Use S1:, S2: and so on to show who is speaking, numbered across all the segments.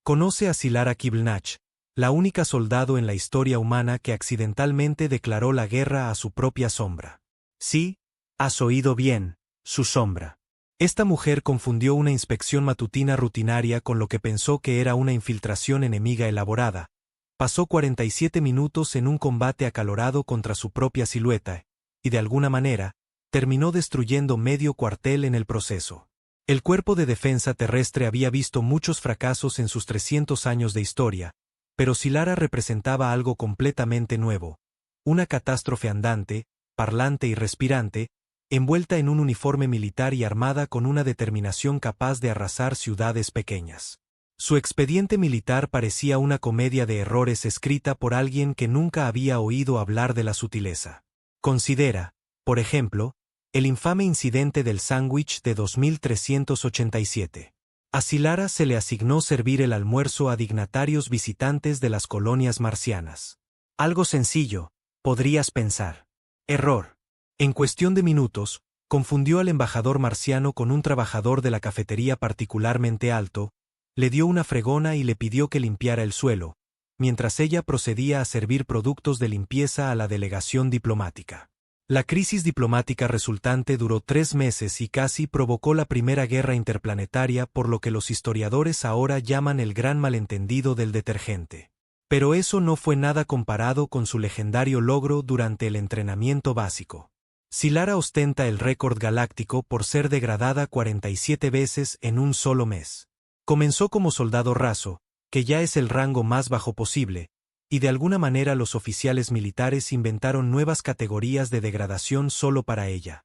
S1: Conoce a Silara Kiblenach, la única soldado en la historia humana que accidentalmente declaró la guerra a su propia sombra. Sí, has oído bien, su sombra. Esta mujer confundió una inspección matutina rutinaria con lo que pensó que era una infiltración enemiga elaborada. Pasó 47 minutos en un combate acalorado contra su propia silueta, y de alguna manera, terminó destruyendo medio cuartel en el proceso. El Cuerpo de Defensa Terrestre había visto muchos fracasos en sus 300 años de historia, pero Silara representaba algo completamente nuevo, una catástrofe andante, parlante y respirante, envuelta en un uniforme militar y armada con una determinación capaz de arrasar ciudades pequeñas. Su expediente militar parecía una comedia de errores escrita por alguien que nunca había oído hablar de la sutileza. Considera, por ejemplo, el infame incidente del sándwich de 2387. A Silara se le asignó servir el almuerzo a dignatarios visitantes de las colonias marcianas. Algo sencillo, podrías pensar. Error. En cuestión de minutos, confundió al embajador marciano con un trabajador de la cafetería particularmente alto, le dio una fregona y le pidió que limpiara el suelo, mientras ella procedía a servir productos de limpieza a la delegación diplomática. La crisis diplomática resultante duró 3 meses y casi provocó la primera guerra interplanetaria, por lo que los historiadores ahora llaman el gran malentendido del detergente. Pero eso no fue nada comparado con su legendario logro durante el entrenamiento básico. Silara ostenta el récord galáctico por ser degradada 47 veces en un solo mes. Comenzó como soldado raso, que ya es el rango más bajo posible, y de alguna manera los oficiales militares inventaron nuevas categorías de degradación solo para ella.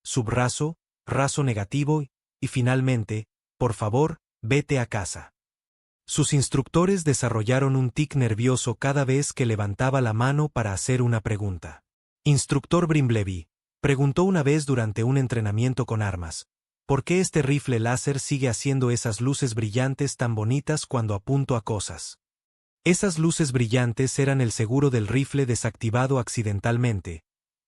S1: Subraso, raso negativo y finalmente, por favor, vete a casa. Sus instructores desarrollaron un tic nervioso cada vez que levantaba la mano para hacer una pregunta. Instructor Brimbleby, preguntó una vez durante un entrenamiento con armas, ¿por qué este rifle láser sigue haciendo esas luces brillantes tan bonitas cuando apunto a cosas? Esas luces brillantes eran el seguro del rifle desactivado accidentalmente,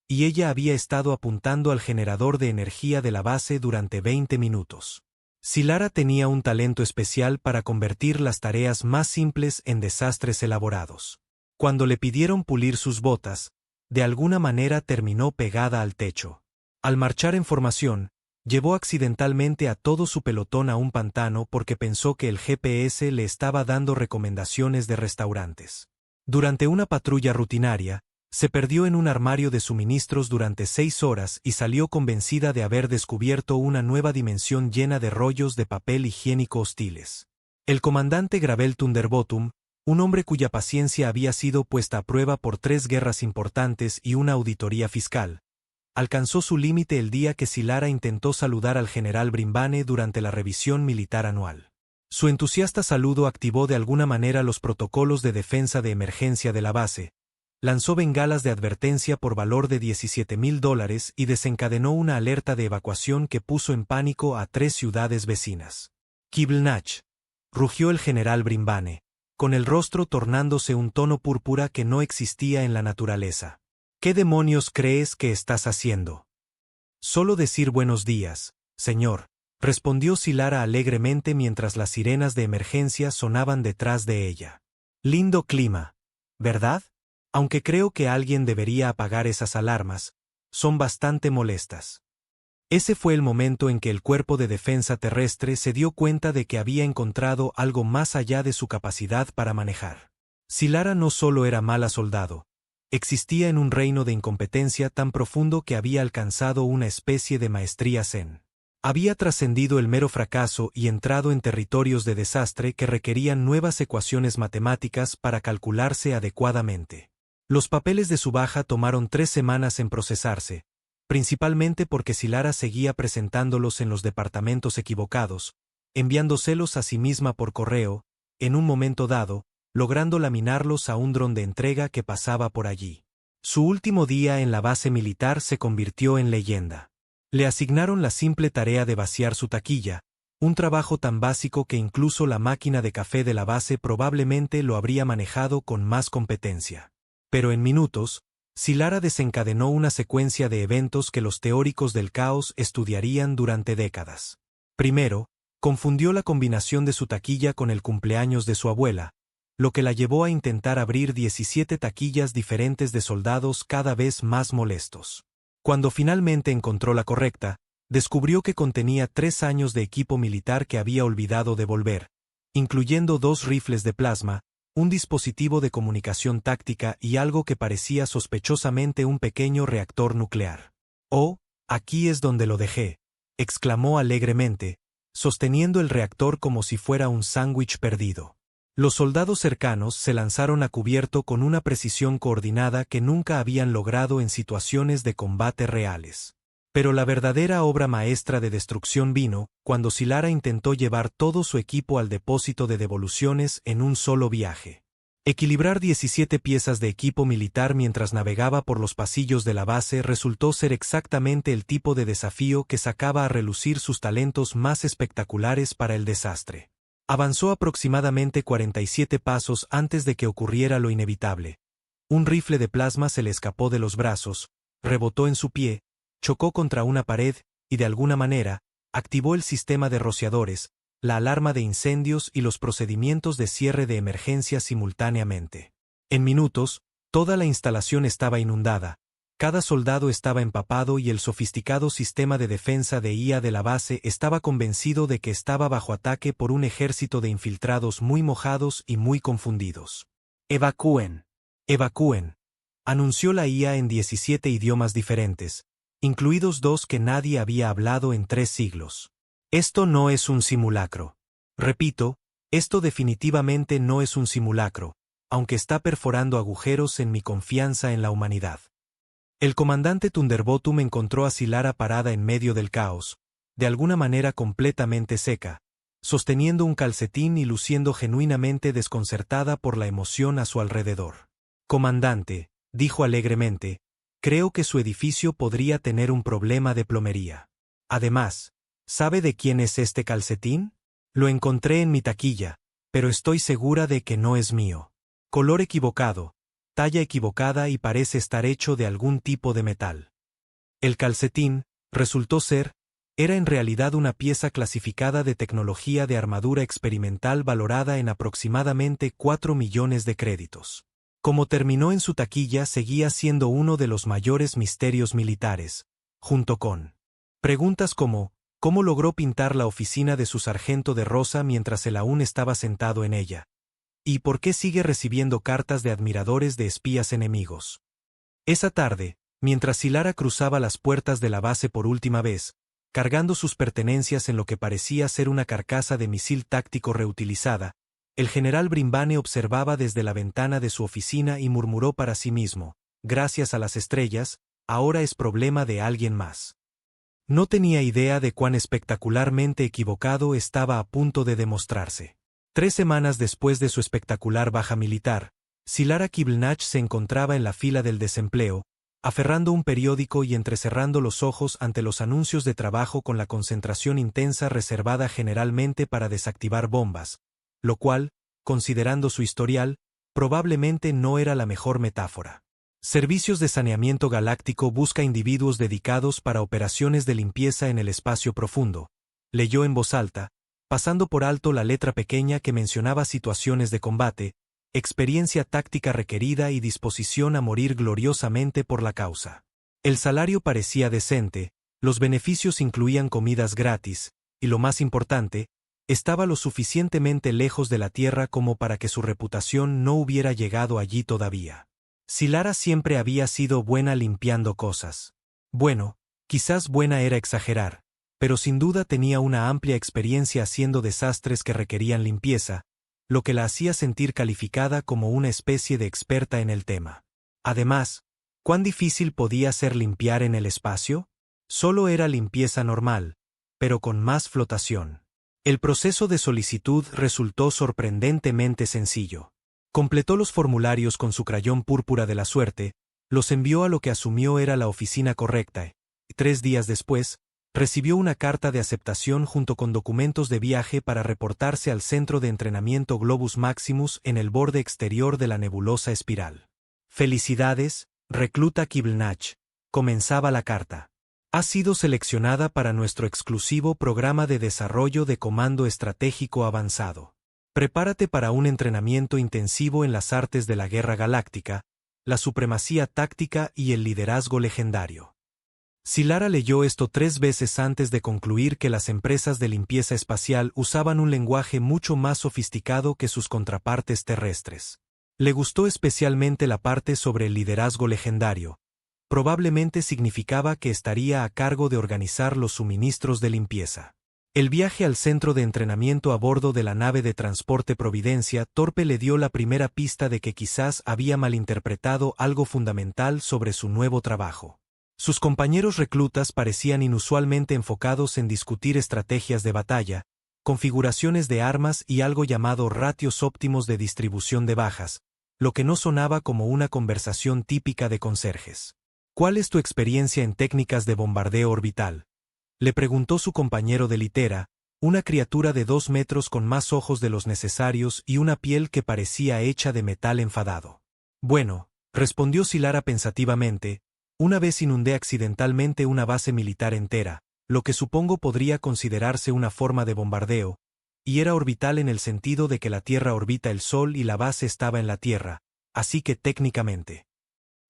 S1: y ella había estado apuntando al generador de energía de la base durante 20 minutos. Silara tenía un talento especial para convertir las tareas más simples en desastres elaborados. Cuando le pidieron pulir sus botas, de alguna manera terminó pegada al techo. Al marchar en formación, llevó accidentalmente a todo su pelotón a un pantano porque pensó que el GPS le estaba dando recomendaciones de restaurantes. Durante una patrulla rutinaria, se perdió en un armario de suministros durante 6 horas y salió convencida de haber descubierto una nueva dimensión llena de rollos de papel higiénico hostiles. El comandante Gravel Thunderbottom, un hombre cuya paciencia había sido puesta a prueba por 3 guerras importantes y una auditoría fiscal, alcanzó su límite el día que Silara intentó saludar al general Brimbane durante la revisión militar anual. Su entusiasta saludo activó de alguna manera los protocolos de defensa de emergencia de la base, lanzó bengalas de advertencia por valor de $17,000 y desencadenó una alerta de evacuación que puso en pánico a 3 ciudades vecinas. Kiblenach, rugió el general Brimbane, con el rostro tornándose un tono púrpura que no existía en la naturaleza. ¿Qué demonios crees que estás haciendo? Solo decir buenos días, señor, respondió Silara alegremente mientras las sirenas de emergencia sonaban detrás de ella. Lindo clima, ¿verdad? Aunque creo que alguien debería apagar esas alarmas, son bastante molestas. Ese fue el momento en que el Cuerpo de Defensa Terrestre se dio cuenta de que había encontrado algo más allá de su capacidad para manejar. Silara no solo era mala soldado, existía en un reino de incompetencia tan profundo que había alcanzado una especie de maestría zen. Había trascendido el mero fracaso y entrado en territorios de desastre que requerían nuevas ecuaciones matemáticas para calcularse adecuadamente. Los papeles de su baja tomaron 3 semanas en procesarse, principalmente porque Silara seguía presentándolos en los departamentos equivocados, enviándoselos a sí misma por correo, en un momento dado, logrando laminarlos a un dron de entrega que pasaba por allí. Su último día en la base militar se convirtió en leyenda. Le asignaron la simple tarea de vaciar su taquilla, un trabajo tan básico que incluso la máquina de café de la base probablemente lo habría manejado con más competencia. Pero en minutos, Silara desencadenó una secuencia de eventos que los teóricos del caos estudiarían durante décadas. Primero, Confundió la combinación de su taquilla con el cumpleaños de su abuela, lo que la llevó a intentar abrir 17 taquillas diferentes de soldados cada vez más molestos. Cuando finalmente encontró la correcta, descubrió que contenía 3 años de equipo militar que había olvidado devolver, incluyendo 2 rifles de plasma, un dispositivo de comunicación táctica y algo que parecía sospechosamente un pequeño reactor nuclear. «Oh, aquí es donde lo dejé», exclamó alegremente, sosteniendo el reactor como si fuera un sándwich perdido. Los soldados cercanos se lanzaron a cubierto con una precisión coordinada que nunca habían logrado en situaciones de combate reales. Pero la verdadera obra maestra de destrucción vino cuando Sylara intentó llevar todo su equipo al depósito de devoluciones en un solo viaje. Equilibrar 17 piezas de equipo militar mientras navegaba por los pasillos de la base resultó ser exactamente el tipo de desafío que sacaba a relucir sus talentos más espectaculares para el desastre. Avanzó aproximadamente 47 pasos antes de que ocurriera lo inevitable. Un rifle de plasma se le escapó de los brazos, rebotó en su pie, chocó contra una pared y de alguna manera, activó el sistema de rociadores, la alarma de incendios y los procedimientos de cierre de emergencia simultáneamente. En minutos, toda la instalación estaba inundada, cada soldado estaba empapado y el sofisticado sistema de defensa de IA de la base estaba convencido de que estaba bajo ataque por un ejército de infiltrados muy mojados y muy confundidos. «Evacúen. Evacúen», anunció la IA en 17 idiomas diferentes, incluidos 2 que nadie había hablado en 3 siglos. «Esto no es un simulacro. Repito, esto definitivamente no es un simulacro, aunque está perforando agujeros en mi confianza en la humanidad». El comandante Thunderbottom encontró a Sylara parada en medio del caos, de alguna manera completamente seca, sosteniendo un calcetín y luciendo genuinamente desconcertada por la emoción a su alrededor. «Comandante», dijo alegremente, «creo que su edificio podría tener un problema de plomería. Además, ¿sabe de quién es este calcetín? Lo encontré en mi taquilla, pero estoy segura de que no es mío. Color equivocado, talla equivocada y parece estar hecho de algún tipo de metal». El calcetín, resultó ser, era en realidad una pieza clasificada de tecnología de armadura experimental valorada en aproximadamente 4 millones de créditos. Como terminó en su taquilla, seguía siendo uno de los mayores misterios militares, junto con preguntas como, ¿cómo logró pintar la oficina de su sargento de rosa mientras él aún estaba sentado en ella? ¿Y por qué sigue recibiendo cartas de admiradores de espías enemigos? Esa tarde, mientras Sylara cruzaba las puertas de la base por última vez, cargando sus pertenencias en lo que parecía ser una carcasa de misil táctico reutilizada, el general Brimbane observaba desde la ventana de su oficina y murmuró para sí mismo, «Gracias a las estrellas, ahora es problema de alguien más». No tenía idea de cuán espectacularmente equivocado estaba a punto de demostrarse. 3 semanas después de su espectacular baja militar, Sylara Kibelnach se encontraba en la fila del desempleo, aferrando un periódico y entrecerrando los ojos ante los anuncios de trabajo con la concentración intensa reservada generalmente para desactivar bombas, lo cual, considerando su historial, probablemente no era la mejor metáfora. Servicios de Saneamiento Galáctico busca individuos dedicados para operaciones de limpieza en el espacio profundo, leyó en voz alta, pasando por alto la letra pequeña que mencionaba situaciones de combate, experiencia táctica requerida y disposición a morir gloriosamente por la causa. El salario parecía decente, los beneficios incluían comidas gratis, y lo más importante, estaba lo suficientemente lejos de la Tierra como para que su reputación no hubiera llegado allí todavía. Sylara siempre había sido buena limpiando cosas. Bueno, quizás buena era exagerar, pero sin duda tenía una amplia experiencia haciendo desastres que requerían limpieza, lo que la hacía sentir calificada como una especie de experta en el tema. Además, ¿cuán difícil podía ser limpiar en el espacio? Solo era limpieza normal, pero con más flotación. El proceso de solicitud resultó sorprendentemente sencillo. Completó los formularios con su crayón púrpura de la suerte, los envió a lo que asumió era la oficina correcta, y 3 días después, recibió una carta de aceptación junto con documentos de viaje para reportarse al centro de entrenamiento Globus Maximus en el borde exterior de la nebulosa espiral. «Felicidades, recluta Kibelnach», comenzaba la carta. Has sido seleccionada para nuestro exclusivo programa de desarrollo de comando estratégico avanzado. Prepárate para un entrenamiento intensivo en las artes de la guerra galáctica, la supremacía táctica y el liderazgo legendario. Zilara leyó esto 3 veces antes de concluir que las empresas de limpieza espacial usaban un lenguaje mucho más sofisticado que sus contrapartes terrestres. Le gustó especialmente la parte sobre el liderazgo legendario. Probablemente significaba que estaría a cargo de organizar los suministros de limpieza. El viaje al centro de entrenamiento a bordo de la nave de transporte Providencia Torpe le dio la primera pista de que quizás había malinterpretado algo fundamental sobre su nuevo trabajo. Sus compañeros reclutas parecían inusualmente enfocados en discutir estrategias de batalla, configuraciones de armas y algo llamado ratios óptimos de distribución de bajas, lo que no sonaba como una conversación típica de conserjes. ¿Cuál es tu experiencia en técnicas de bombardeo orbital?, le preguntó su compañero de litera, una criatura de 2 metros con más ojos de los necesarios y una piel que parecía hecha de metal enfadado. Bueno, respondió Zilara pensativamente, una vez inundé accidentalmente una base militar entera, lo que supongo podría considerarse una forma de bombardeo, y era orbital en el sentido de que la Tierra orbita el Sol y la base estaba en la Tierra, así que técnicamente.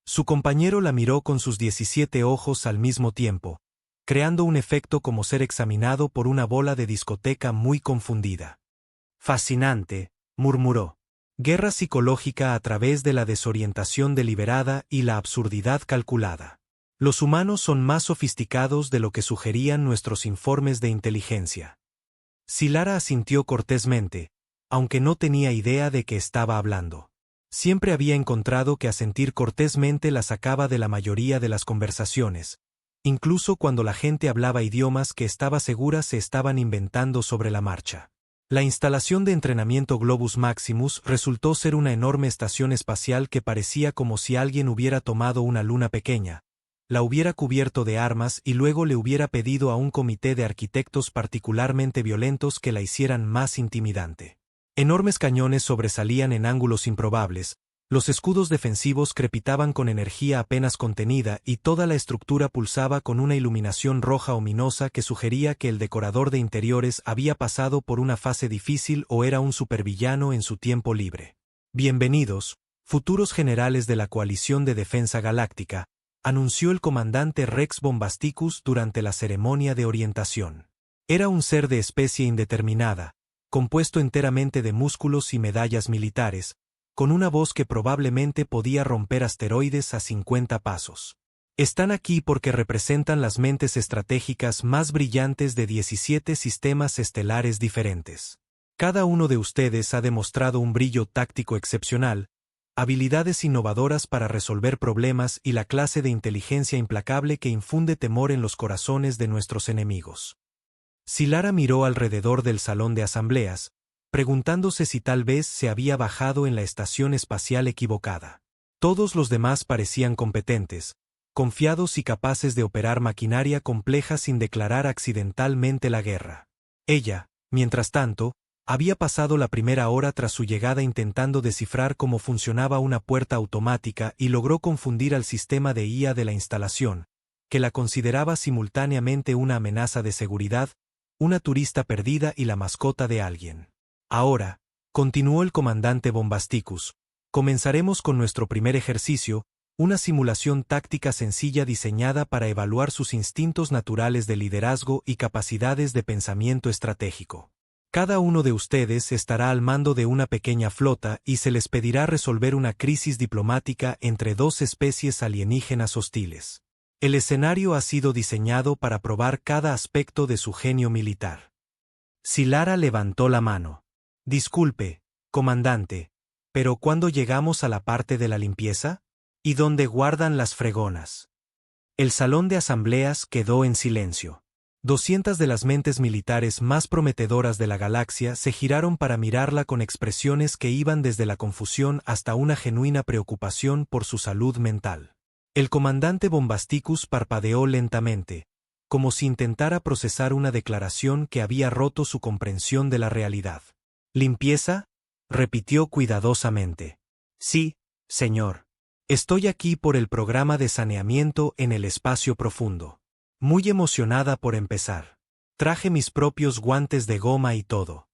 S1: Su compañero la miró con sus 17 ojos al mismo tiempo, creando un efecto como ser examinado por una bola de discoteca muy confundida. Fascinante, murmuró. Guerra psicológica a través de la desorientación deliberada y la absurdidad calculada. Los humanos son más sofisticados de lo que sugerían nuestros informes de inteligencia. Zilara asintió cortésmente, aunque no tenía idea de qué estaba hablando. Siempre había encontrado que asentir cortésmente la sacaba de la mayoría de las conversaciones, incluso cuando la gente hablaba idiomas que estaba segura se estaban inventando sobre la marcha. La instalación de entrenamiento Globus Maximus resultó ser una enorme estación espacial que parecía como si alguien hubiera tomado una luna pequeña, la hubiera cubierto de armas y luego le hubiera pedido a un comité de arquitectos particularmente violentos que la hicieran más intimidante. Enormes cañones sobresalían en ángulos improbables, los escudos defensivos crepitaban con energía apenas contenida y toda la estructura pulsaba con una iluminación roja ominosa que sugería que el decorador de interiores había pasado por una fase difícil o era un supervillano en su tiempo libre. Bienvenidos, futuros generales de la Coalición de Defensa Galáctica, anunció el comandante Rex Bombasticus durante la ceremonia de orientación. Era un ser de especie indeterminada, compuesto enteramente de músculos y medallas militares, con una voz que probablemente podía romper asteroides a 50 pasos. Están aquí porque representan las mentes estratégicas más brillantes de 17 sistemas estelares diferentes. Cada uno de ustedes ha demostrado un brillo táctico excepcional, habilidades innovadoras para resolver problemas y la clase de inteligencia implacable que infunde temor en los corazones de nuestros enemigos. Zilara miró alrededor del salón de asambleas, preguntándose si tal vez se había bajado en la estación espacial equivocada. Todos los demás parecían competentes, confiados y capaces de operar maquinaria compleja sin declarar accidentalmente la guerra. Ella, mientras tanto, había pasado la primera hora tras su llegada intentando descifrar cómo funcionaba una puerta automática y logró confundir al sistema de IA de la instalación, que la consideraba simultáneamente una amenaza de seguridad, una turista perdida y la mascota de alguien. Ahora, continuó el comandante Bombasticus, comenzaremos con nuestro primer ejercicio, una simulación táctica sencilla diseñada para evaluar sus instintos naturales de liderazgo y capacidades de pensamiento estratégico. Cada uno de ustedes estará al mando de una pequeña flota y se les pedirá resolver una crisis diplomática entre 2 especies alienígenas hostiles. El escenario ha sido diseñado para probar cada aspecto de su genio militar. Zilara levantó la mano. Disculpe, comandante, pero ¿cuándo llegamos a la parte de la limpieza? ¿Y dónde guardan las fregonas? El salón de asambleas quedó en silencio. 200 de las mentes militares más prometedoras de la galaxia se giraron para mirarla con expresiones que iban desde la confusión hasta una genuina preocupación por su salud mental. El comandante Bombasticus parpadeó lentamente, como si intentara procesar una declaración que había roto su comprensión de la realidad. ¿Limpieza?, repitió cuidadosamente. Sí, señor. Estoy aquí por el programa de saneamiento en el espacio profundo. Muy emocionada por empezar. Traje mis propios guantes de goma y todo.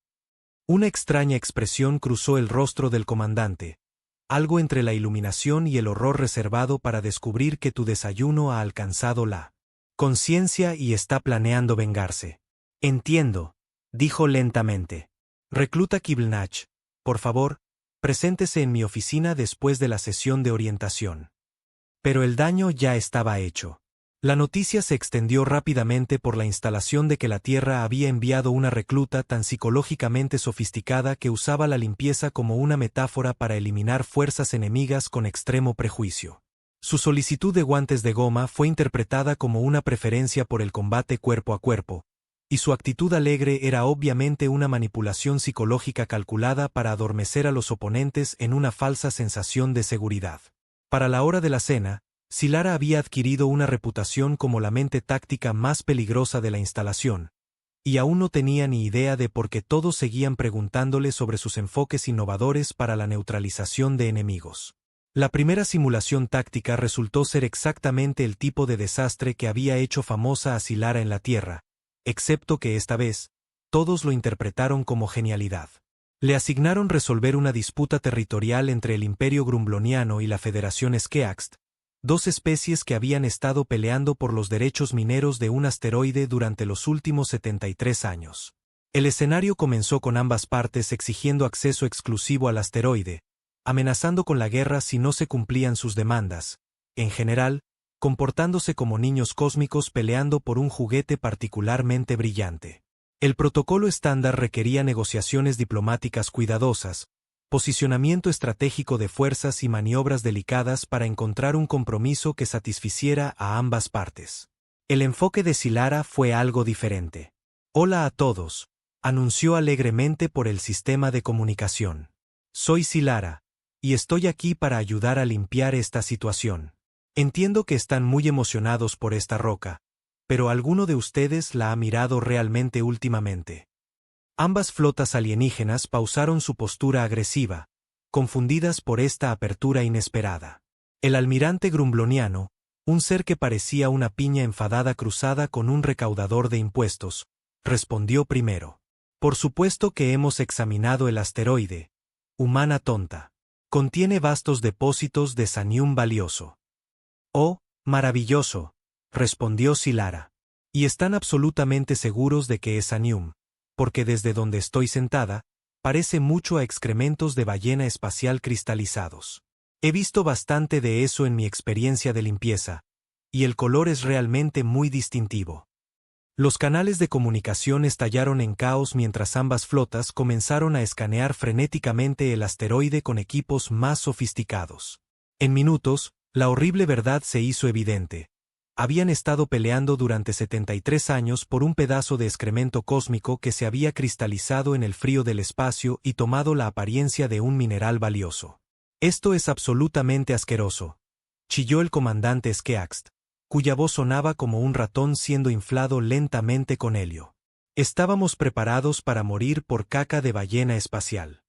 S1: Una extraña expresión cruzó el rostro del comandante, algo entre la iluminación y el horror reservado para descubrir que tu desayuno ha alcanzado la conciencia y está planeando vengarse. Entiendo, dijo lentamente. Recluta Kibelnach, por favor, preséntese en mi oficina después de la sesión de orientación. Pero el daño ya estaba hecho. La noticia se extendió rápidamente por la instalación de que la Tierra había enviado una recluta tan psicológicamente sofisticada que usaba la limpieza como una metáfora para eliminar fuerzas enemigas con extremo prejuicio. Su solicitud de guantes de goma fue interpretada como una preferencia por el combate cuerpo a cuerpo, y su actitud alegre era obviamente una manipulación psicológica calculada para adormecer a los oponentes en una falsa sensación de seguridad. Para la hora de la cena, Silara había adquirido una reputación como la mente táctica más peligrosa de la instalación, y aún no tenía ni idea de por qué todos seguían preguntándole sobre sus enfoques innovadores para la neutralización de enemigos. La primera simulación táctica resultó ser exactamente el tipo de desastre que había hecho famosa a Silara en la Tierra, excepto que esta vez, todos lo interpretaron como genialidad. Le asignaron resolver una disputa territorial entre el Imperio Grumbloniano y la Federación Skeaxt, dos especies que habían estado peleando por los derechos mineros de un asteroide durante los últimos 73 años. El escenario comenzó con ambas partes exigiendo acceso exclusivo al asteroide, amenazando con la guerra si no se cumplían sus demandas, en general, comportándose como niños cósmicos peleando por un juguete particularmente brillante. El protocolo estándar requería negociaciones diplomáticas cuidadosas, posicionamiento estratégico de fuerzas y maniobras delicadas para encontrar un compromiso que satisficiera a ambas partes. El enfoque de Silara fue algo diferente. Hola a todos, anunció alegremente por el sistema de comunicación. Soy Silara, y estoy aquí para ayudar a limpiar esta situación. Entiendo que están muy emocionados por esta roca, pero ¿alguno de ustedes la ha mirado realmente últimamente? Ambas flotas alienígenas pausaron su postura agresiva, confundidas por esta apertura inesperada. El almirante grumbloniano, un ser que parecía una piña enfadada cruzada con un recaudador de impuestos, respondió primero. Por supuesto que hemos examinado el asteroide. Humana tonta. Contiene vastos depósitos de sanium valioso. Oh, maravilloso, respondió Silara. Y están absolutamente seguros de que es sanium, porque desde donde estoy sentada, parece mucho a excrementos de ballena espacial cristalizados. He visto bastante de eso en mi experiencia de limpieza, y el color es realmente muy distintivo. Los canales de comunicación estallaron en caos mientras ambas flotas comenzaron a escanear frenéticamente el asteroide con equipos más sofisticados. En minutos, la horrible verdad se hizo evidente. Habían estado peleando durante 73 años por un pedazo de excremento cósmico que se había cristalizado en el frío del espacio y tomado la apariencia de un mineral valioso. Esto es absolutamente asqueroso, chilló el comandante Skeaxt, cuya voz sonaba como un ratón siendo inflado lentamente con helio. Estábamos preparados para morir por caca de ballena espacial.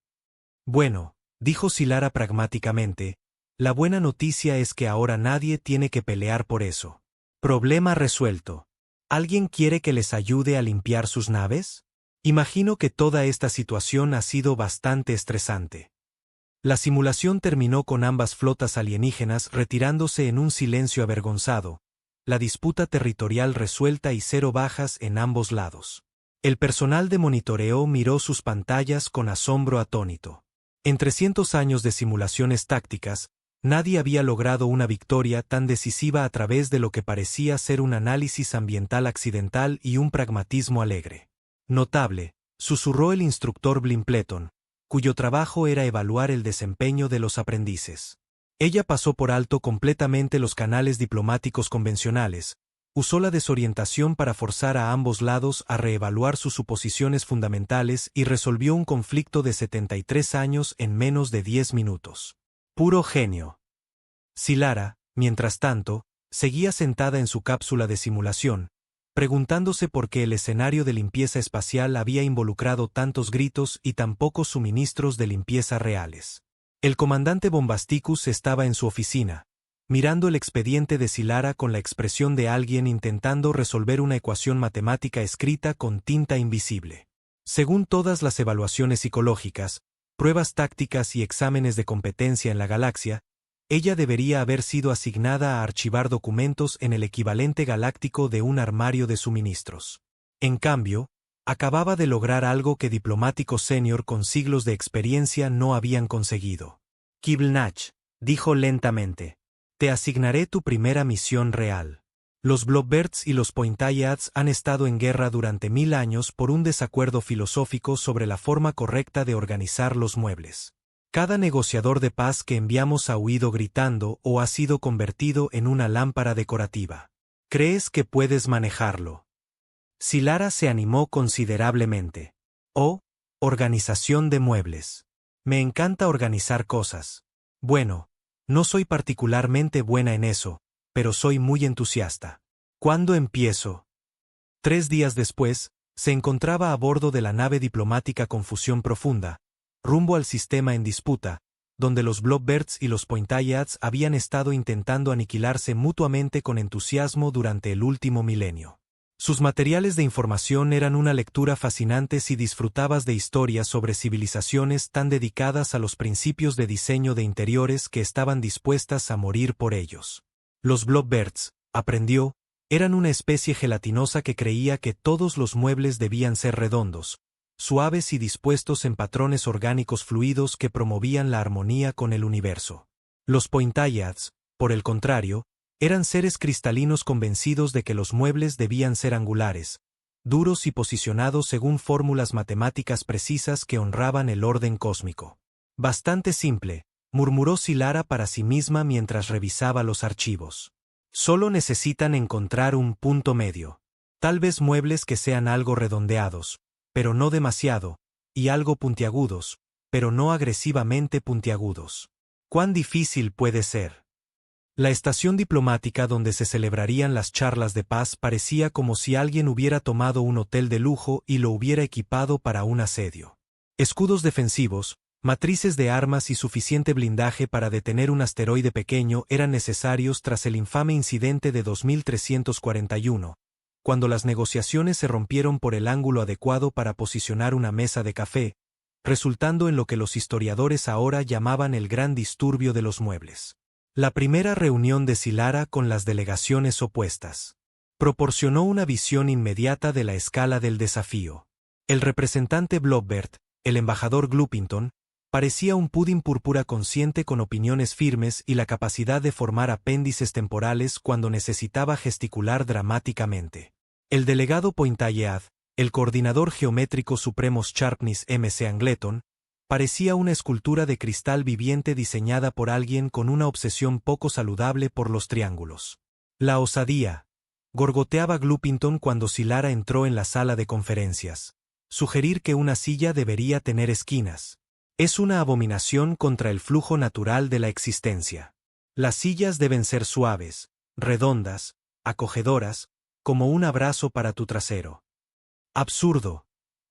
S1: Bueno, dijo Silara pragmáticamente, la buena noticia es que ahora nadie tiene que pelear por eso. Problema resuelto. ¿Alguien quiere que les ayude a limpiar sus naves? Imagino que toda esta situación ha sido bastante estresante. La simulación terminó con ambas flotas alienígenas retirándose en un silencio avergonzado, la disputa territorial resuelta y 0 bajas en ambos lados. El personal de monitoreo miró sus pantallas con asombro atónito. En 300 años de simulaciones tácticas, nadie había logrado una victoria tan decisiva a través de lo que parecía ser un análisis ambiental accidental y un pragmatismo alegre. Notable, susurró el instructor Blimpleton, cuyo trabajo era evaluar el desempeño de los aprendices. Ella pasó por alto completamente los canales diplomáticos convencionales, usó la desorientación para forzar a ambos lados a reevaluar sus suposiciones fundamentales y resolvió un conflicto de 73 años en menos de 10 minutos. Puro genio. Silara, mientras tanto, seguía sentada en su cápsula de simulación, preguntándose por qué el escenario de limpieza espacial había involucrado tantos gritos y tan pocos suministros de limpieza reales. El comandante Bombasticus estaba en su oficina, mirando el expediente de Silara con la expresión de alguien intentando resolver una ecuación matemática escrita con tinta invisible. Según todas las evaluaciones psicológicas, pruebas tácticas y exámenes de competencia en la galaxia, ella debería haber sido asignada a archivar documentos en el equivalente galáctico de un armario de suministros. En cambio, acababa de lograr algo que diplomáticos senior con siglos de experiencia no habían conseguido. Kibble-Nach, dijo lentamente, te asignaré tu primera misión real. Los Blobbirds y los Pointayyads han estado en guerra durante 1000 años por un desacuerdo filosófico sobre la forma correcta de organizar los muebles. Cada negociador de paz que enviamos ha huido gritando o ha sido convertido en una lámpara decorativa. ¿Crees que puedes manejarlo? Silara se animó considerablemente. Oh, organización de muebles. Me encanta organizar cosas. Bueno, no soy particularmente buena en eso, pero soy muy entusiasta. ¿Cuándo empiezo? 3 días después, se encontraba a bordo de la nave diplomática Confusión Profunda, rumbo al sistema en disputa, donde los Blobbirds y los Pointayyads habían estado intentando aniquilarse mutuamente con entusiasmo durante el último milenio. Sus materiales de información eran una lectura fascinante si disfrutabas de historias sobre civilizaciones tan dedicadas a los principios de diseño de interiores que estaban dispuestas a morir por ellos. Los Blobbirds, aprendió, eran una especie gelatinosa que creía que todos los muebles debían ser redondos, suaves y dispuestos en patrones orgánicos fluidos que promovían la armonía con el universo. Los Pointayyads, por el contrario, eran seres cristalinos convencidos de que los muebles debían ser angulares, duros y posicionados según fórmulas matemáticas precisas que honraban el orden cósmico. Bastante simple, murmuró Silara para sí misma mientras revisaba los archivos. Solo necesitan encontrar un punto medio. Tal vez muebles que sean algo redondeados, pero no demasiado, y algo puntiagudos, pero no agresivamente puntiagudos. ¿Cuán difícil puede ser? La estación diplomática donde se celebrarían las charlas de paz parecía como si alguien hubiera tomado un hotel de lujo y lo hubiera equipado para un asedio. Escudos defensivos, matrices de armas y suficiente blindaje para detener un asteroide pequeño eran necesarios tras el infame incidente de 2341. Cuando las negociaciones se rompieron por el ángulo adecuado para posicionar una mesa de café, resultando en lo que los historiadores ahora llamaban el gran disturbio de los muebles. La primera reunión de Silara con las delegaciones opuestas proporcionó una visión inmediata de la escala del desafío. El representante Blobbert, el embajador Gloopington, parecía un pudín púrpura consciente con opiniones firmes y la capacidad de formar apéndices temporales cuando necesitaba gesticular dramáticamente. El delegado Pointayyad, el coordinador geométrico supremo Sharpnis M.C. Angleton, parecía una escultura de cristal viviente diseñada por alguien con una obsesión poco saludable por los triángulos. La osadía, gorgoteaba Gloopington cuando Silara entró en la sala de conferencias. Sugerir que una silla debería tener esquinas. Es una abominación contra el flujo natural de la existencia. Las sillas deben ser suaves, redondas, acogedoras, como un abrazo para tu trasero. Absurdo,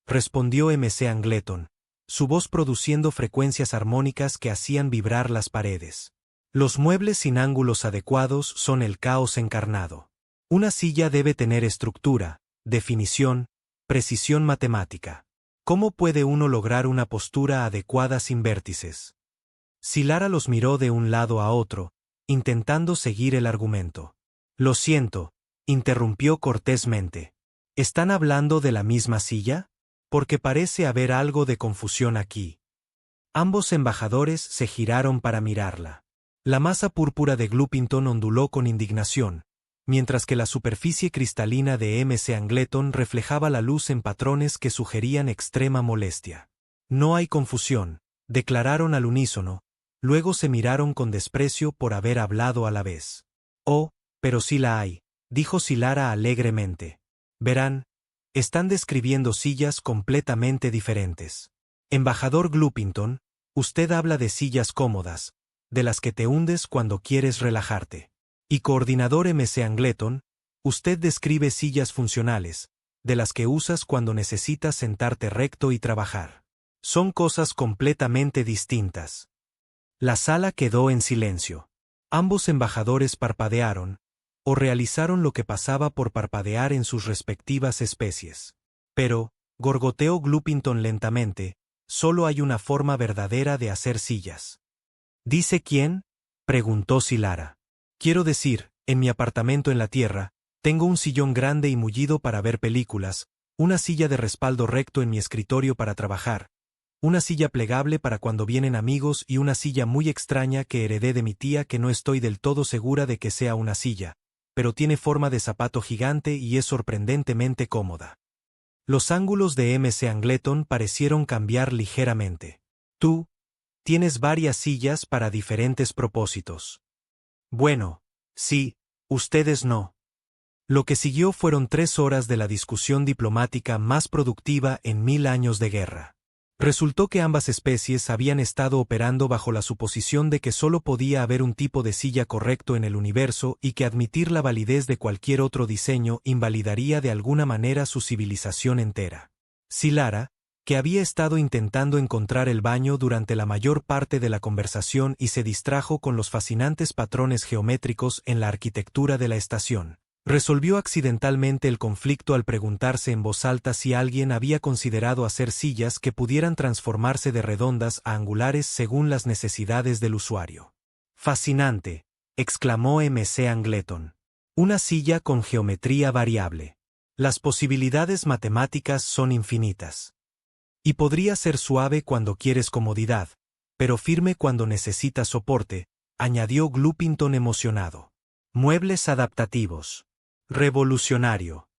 S1: respondió M.C. Angleton, su voz produciendo frecuencias armónicas que hacían vibrar las paredes. Los muebles sin ángulos adecuados son el caos encarnado. Una silla debe tener estructura, definición, precisión matemática. ¿Cómo puede uno lograr una postura adecuada sin vértices? Silara los miró de un lado a otro, intentando seguir el argumento. Lo siento, interrumpió cortésmente. ¿Están hablando de la misma silla? Porque parece haber algo de confusión aquí. Ambos embajadores se giraron para mirarla. La masa púrpura de Gloopington onduló con indignación, mientras que la superficie cristalina de M.C. Angleton reflejaba la luz en patrones que sugerían extrema molestia. No hay confusión, declararon al unísono, luego se miraron con desprecio por haber hablado a la vez. Oh, pero sí la hay, dijo Silara alegremente. Verán, están describiendo sillas completamente diferentes. Embajador Gloopington, usted habla de sillas cómodas, de las que te hundes cuando quieres relajarte. Y coordinador M.C. Angleton, usted describe sillas funcionales, de las que usas cuando necesitas sentarte recto y trabajar. Son cosas completamente distintas. La sala quedó en silencio. Ambos embajadores parpadearon, o realizaron lo que pasaba por parpadear en sus respectivas especies. Pero, gorgoteó Gloopington lentamente, solo hay una forma verdadera de hacer sillas. ¿Dice quién? Preguntó Silara. Quiero decir, en mi apartamento en la Tierra, tengo un sillón grande y mullido para ver películas, una silla de respaldo recto en mi escritorio para trabajar, una silla plegable para cuando vienen amigos y una silla muy extraña que heredé de mi tía que no estoy del todo segura de que sea una silla, pero tiene forma de zapato gigante y es sorprendentemente cómoda. Los ángulos de MC Angleton parecieron cambiar ligeramente. Tú tienes varias sillas para diferentes propósitos. Bueno, sí, ustedes no. Lo que siguió fueron 3 horas de la discusión diplomática más productiva en 1000 años de guerra. Resultó que ambas especies habían estado operando bajo la suposición de que solo podía haber un tipo de silla correcto en el universo y que admitir la validez de cualquier otro diseño invalidaría de alguna manera su civilización entera. Silara, que había estado intentando encontrar el baño durante la mayor parte de la conversación y se distrajo con los fascinantes patrones geométricos en la arquitectura de la estación, resolvió accidentalmente el conflicto al preguntarse en voz alta si alguien había considerado hacer sillas que pudieran transformarse de redondas a angulares según las necesidades del usuario. «Fascinante», exclamó MC Angleton. «Una silla con geometría variable. Las posibilidades matemáticas son infinitas. Y podría ser suave cuando quieres comodidad, pero firme cuando necesitas soporte», añadió Gloopington emocionado. «Muebles adaptativos. Revolucionario».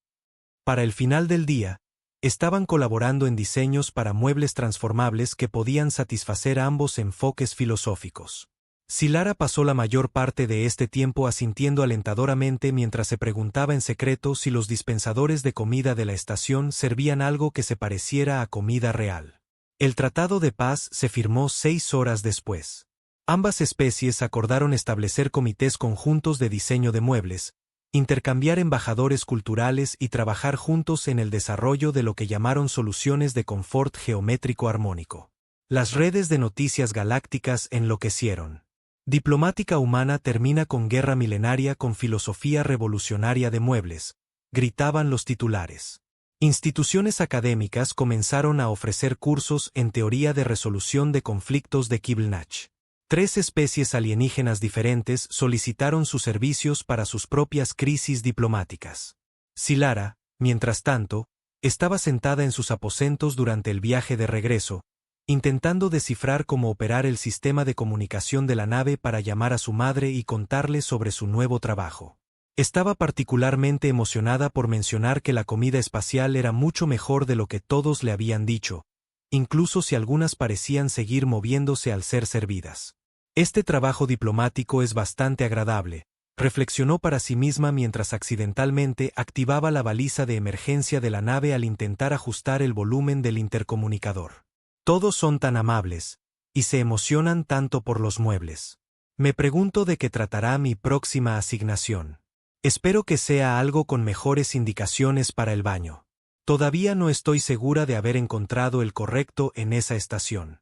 S1: Para el final del día, estaban colaborando en diseños para muebles transformables que podían satisfacer ambos enfoques filosóficos. Silara pasó la mayor parte de este tiempo asintiendo alentadoramente mientras se preguntaba en secreto si los dispensadores de comida de la estación servían algo que se pareciera a comida real. El tratado de paz se firmó 6 horas después. Ambas especies acordaron establecer comités conjuntos de diseño de muebles, intercambiar embajadores culturales y trabajar juntos en el desarrollo de lo que llamaron soluciones de confort geométrico armónico. Las redes de noticias galácticas enloquecieron. Diplomática humana termina con guerra milenaria con filosofía revolucionaria de muebles, gritaban los titulares. Instituciones académicas comenzaron a ofrecer cursos en teoría de resolución de conflictos de Kibelnach. 3 especies alienígenas diferentes solicitaron sus servicios para sus propias crisis diplomáticas. Silara, mientras tanto, estaba sentada en sus aposentos durante el viaje de regreso, intentando descifrar cómo operar el sistema de comunicación de la nave para llamar a su madre y contarle sobre su nuevo trabajo. Estaba particularmente emocionada por mencionar que la comida espacial era mucho mejor de lo que todos le habían dicho, incluso si algunas parecían seguir moviéndose al ser servidas. Este trabajo diplomático es bastante agradable, reflexionó para sí misma mientras accidentalmente activaba la baliza de emergencia de la nave al intentar ajustar el volumen del intercomunicador. Todos son tan amables, y se emocionan tanto por los muebles. Me pregunto de qué tratará mi próxima asignación. Espero que sea algo con mejores indicaciones para el baño. Todavía no estoy segura de haber encontrado el correcto en esa estación.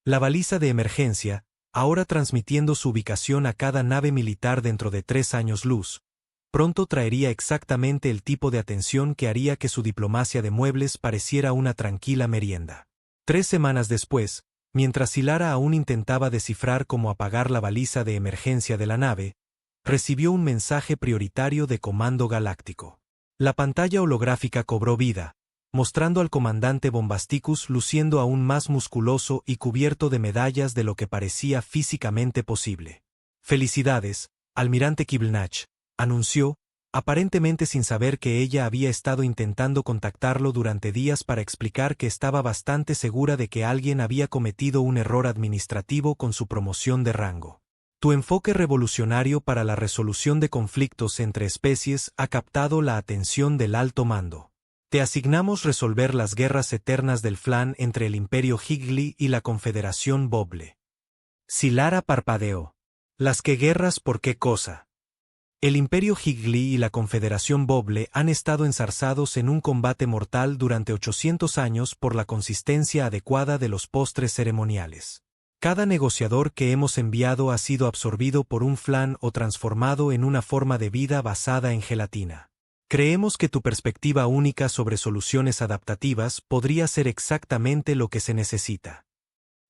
S1: La baliza de emergencia, ahora transmitiendo su ubicación a cada nave militar dentro de 3 años luz, pronto traería exactamente el tipo de atención que haría que su diplomacia de muebles pareciera una tranquila merienda. 3 semanas después, mientras Silara aún intentaba descifrar cómo apagar la baliza de emergencia de la nave, recibió un mensaje prioritario de Comando Galáctico. La pantalla holográfica cobró vida, mostrando al comandante Bombasticus luciendo aún más musculoso y cubierto de medallas de lo que parecía físicamente posible. «Felicidades, almirante Kibelnach», anunció, aparentemente sin saber que ella había estado intentando contactarlo durante días para explicar que estaba bastante segura de que alguien había cometido un error administrativo con su promoción de rango. «Tu enfoque revolucionario para la resolución de conflictos entre especies ha captado la atención del alto mando. Te asignamos resolver las guerras eternas del flan entre el Imperio Higley y la Confederación Boble». Silara parpadeó. «¿Las qué guerras por qué cosa?» El Imperio Higley y la Confederación Boble han estado enzarzados en un combate mortal durante 800 años por la consistencia adecuada de los postres ceremoniales. Cada negociador que hemos enviado ha sido absorbido por un flan o transformado en una forma de vida basada en gelatina. Creemos que tu perspectiva única sobre soluciones adaptativas podría ser exactamente lo que se necesita.